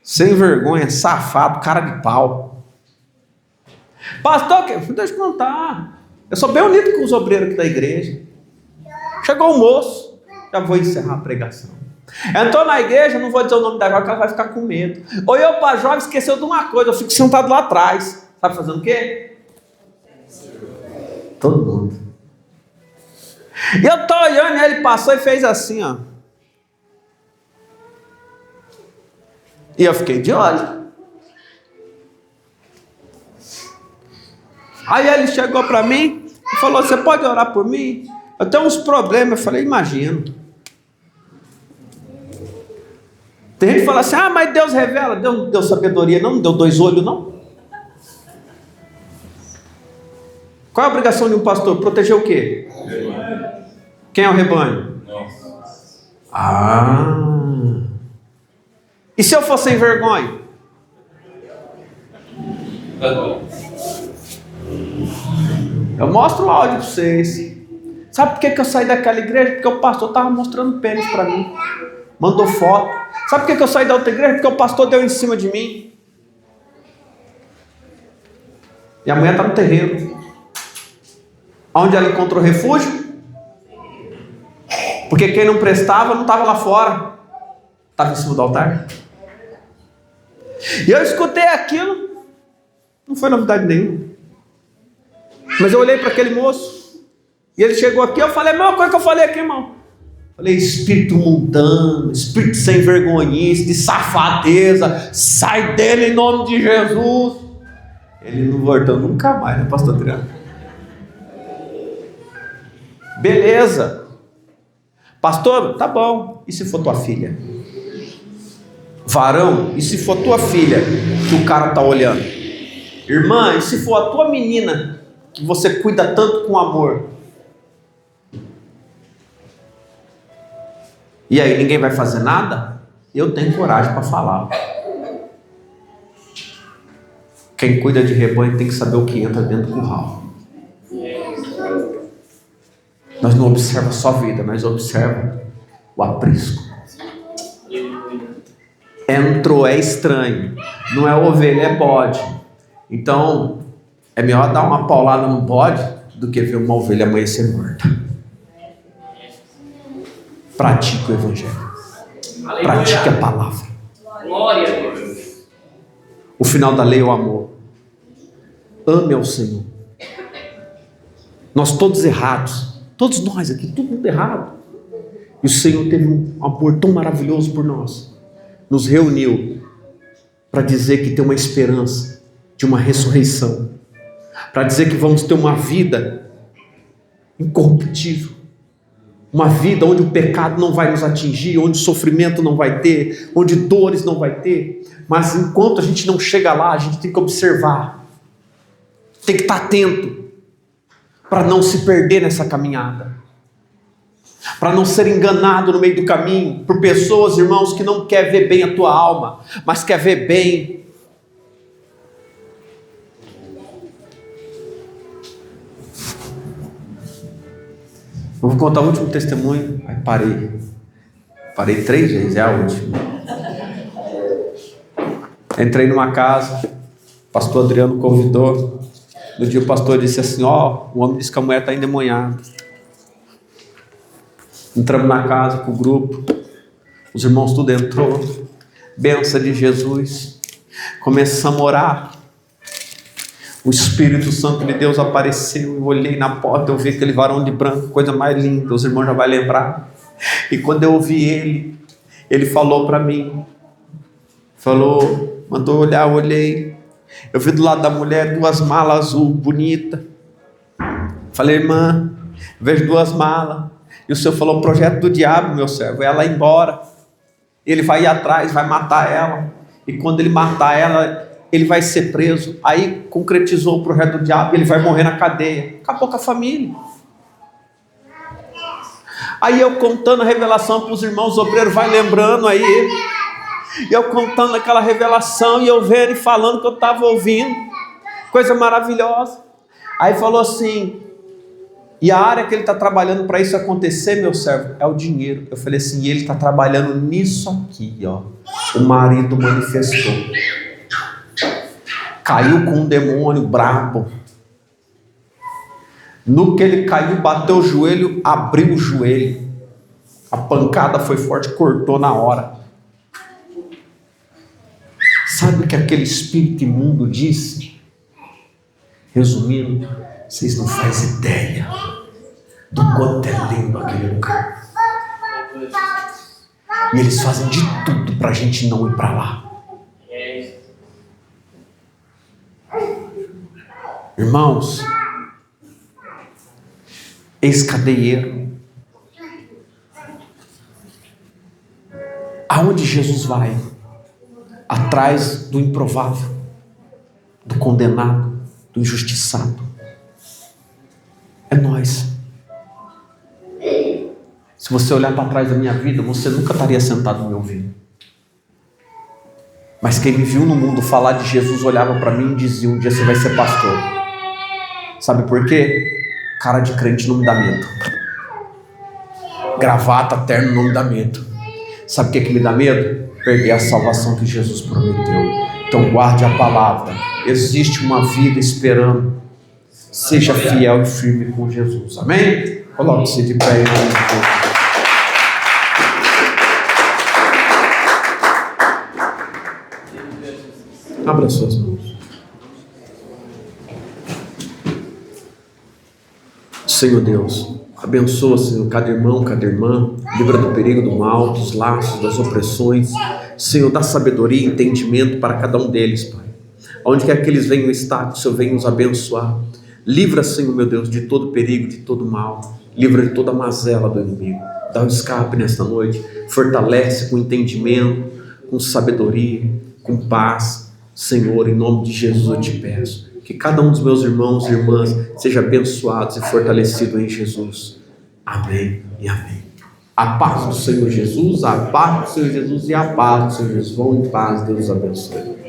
Sem vergonha, safado, cara de pau. Pastor, deixa eu contar. Eu sou bem unido com os obreiros aqui da igreja. Chegou o moço. Já vou encerrar a pregação. Entrou na igreja, não vou dizer o nome da jovem, que ela vai ficar com medo. Olhou para a jovem, esqueceu de uma coisa. Eu fico sentado lá atrás. Sabe fazendo o quê? Todo mundo. E eu estou olhando, e ele passou e fez assim, ó. E eu fiquei de olho. Aí ele chegou para mim e falou: você pode orar por mim? Eu tenho uns problemas. Eu falei: imagino. Tem gente que fala assim: ah, mas Deus revela. Deus não deu sabedoria, não deu 2 olhos, não. Qual é a obrigação de um pastor? Proteger o quê? Quem é o rebanho? Ah. E se eu for sem vergonha? Eu mostro o áudio para vocês. Sabe por que eu saí daquela igreja? Porque o pastor estava mostrando pênis para mim. Mandou foto. Sabe por que eu saí da outra igreja? Porque o pastor deu em cima de mim. E a mulher está no terreiro. Onde ela encontrou refúgio? Porque quem não prestava não estava lá fora. Estava em cima do altar. E eu escutei aquilo. Não foi novidade nenhuma. Mas eu olhei para aquele moço. E ele chegou aqui. Eu falei: a mesma coisa que eu falei aqui, irmão. Falei: espírito mundano, espírito sem vergonhice, de safadeza, sai dele em nome de Jesus. Ele não voltou nunca mais, né, pastor Adriano? Beleza. Pastor, tá bom. E se for tua filha? Varão, e se for tua filha que o cara tá olhando? Irmã, e se for a tua menina que você cuida tanto com amor? E aí, ninguém vai fazer nada? Eu tenho coragem para falar. Quem cuida de rebanho tem que saber o que entra dentro do curral. Nós não observamos só a vida, nós observamos o aprisco. Entrou, é estranho. Não é ovelha, é bode. Então, é melhor dar uma paulada no bode do que ver uma ovelha amanhecer morta. Pratique o evangelho. Aleluia. Pratique a palavra. Glória a Deus. O final da lei é o amor. Ame ao Senhor. Nós todos errados. Todos nós aqui, todo mundo errado. E o Senhor teve um amor tão maravilhoso por nós. Nos reuniu para dizer que tem uma esperança de uma ressurreição. Para dizer que vamos ter uma vida incorruptível. Uma vida onde o pecado não vai nos atingir, onde o sofrimento não vai ter, onde dores não vai ter. Mas enquanto a gente não chega lá, a gente tem que observar. Tem que estar atento para não se perder nessa caminhada. Para não ser enganado no meio do caminho por pessoas, irmãos, que não quer ver bem a tua alma, mas quer ver bem. Eu vou contar o último testemunho. Aí parei 3 vezes, é a última. Entrei numa casa, o pastor Adriano convidou. No dia o pastor disse assim: ó, o homem disse que a mulher está endemoniada. Entramos na casa com o grupo, os irmãos tudo entrou, bênção de Jesus, começamos a orar. O Espírito Santo de Deus apareceu. Eu olhei na porta, eu vi aquele varão de branco, coisa mais linda, os irmãos já vão lembrar. E quando eu ouvi ele falou para mim, mandou olhar, eu olhei, eu vi do lado da mulher 2 malas azul, bonita. Falei: irmã, vejo 2 malas. E o Senhor falou: projeto do diabo, meu servo, é ela ir embora. Ele vai ir atrás, vai matar ela. E quando ele matar ela, ele vai ser preso. Aí concretizou o projeto do diabo, ele vai morrer na cadeia. Acabou com a família. Aí eu contando a revelação para os irmãos obreiros, vai lembrando aí. E eu contando aquela revelação e eu vendo e falando que eu estava ouvindo. Coisa maravilhosa. Aí falou assim, e a área que ele está trabalhando para isso acontecer, meu servo, é o dinheiro. Eu falei assim, e ele está trabalhando nisso aqui, ó. O marido manifestou. Caiu com um demônio brabo. No que ele caiu, bateu o joelho, abriu o joelho. A pancada foi forte, cortou na hora. Sabe o que aquele espírito imundo disse? Resumindo, vocês não fazem ideia do quanto é lindo aquele lugar. E eles fazem de tudo para a gente não ir para lá. Irmãos, ex-cadeieiro. Aonde Jesus vai? Atrás do improvável, do condenado, do injustiçado. É nós. Se você olhar para trás da minha vida, você nunca estaria sentado me ouvindo. Mas quem me viu no mundo falar de Jesus olhava para mim e dizia: um dia você vai ser pastor. Sabe por quê? Cara de crente não me dá medo. Gravata, terno não me dá medo. Sabe o que me dá medo? Perder a salvação que Jesus prometeu. Então guarde a palavra. Existe uma vida esperando. Seja fiel e firme com Jesus. Amém? Coloque-se de pé em nome de Jesus. Abra suas mãos. Senhor Deus, abençoa, Senhor, cada irmão, cada irmã, livra do perigo do mal, dos laços, das opressões. Senhor, dá sabedoria e entendimento para cada um deles, Pai. Onde quer que eles venham estar, que o Senhor venha os abençoar. Livra, Senhor, meu Deus, de todo perigo, de todo mal. Livra de toda mazela do inimigo. Dá um escape nesta noite. Fortalece com entendimento, com sabedoria, com paz. Senhor, em nome de Jesus eu te peço. Que cada um dos meus irmãos e irmãs seja abençoado e fortalecido em Jesus. Amém e amém. A paz do Senhor Jesus, a paz do Senhor Jesus e a paz do Senhor Jesus. Vão em paz, Deus os abençoe.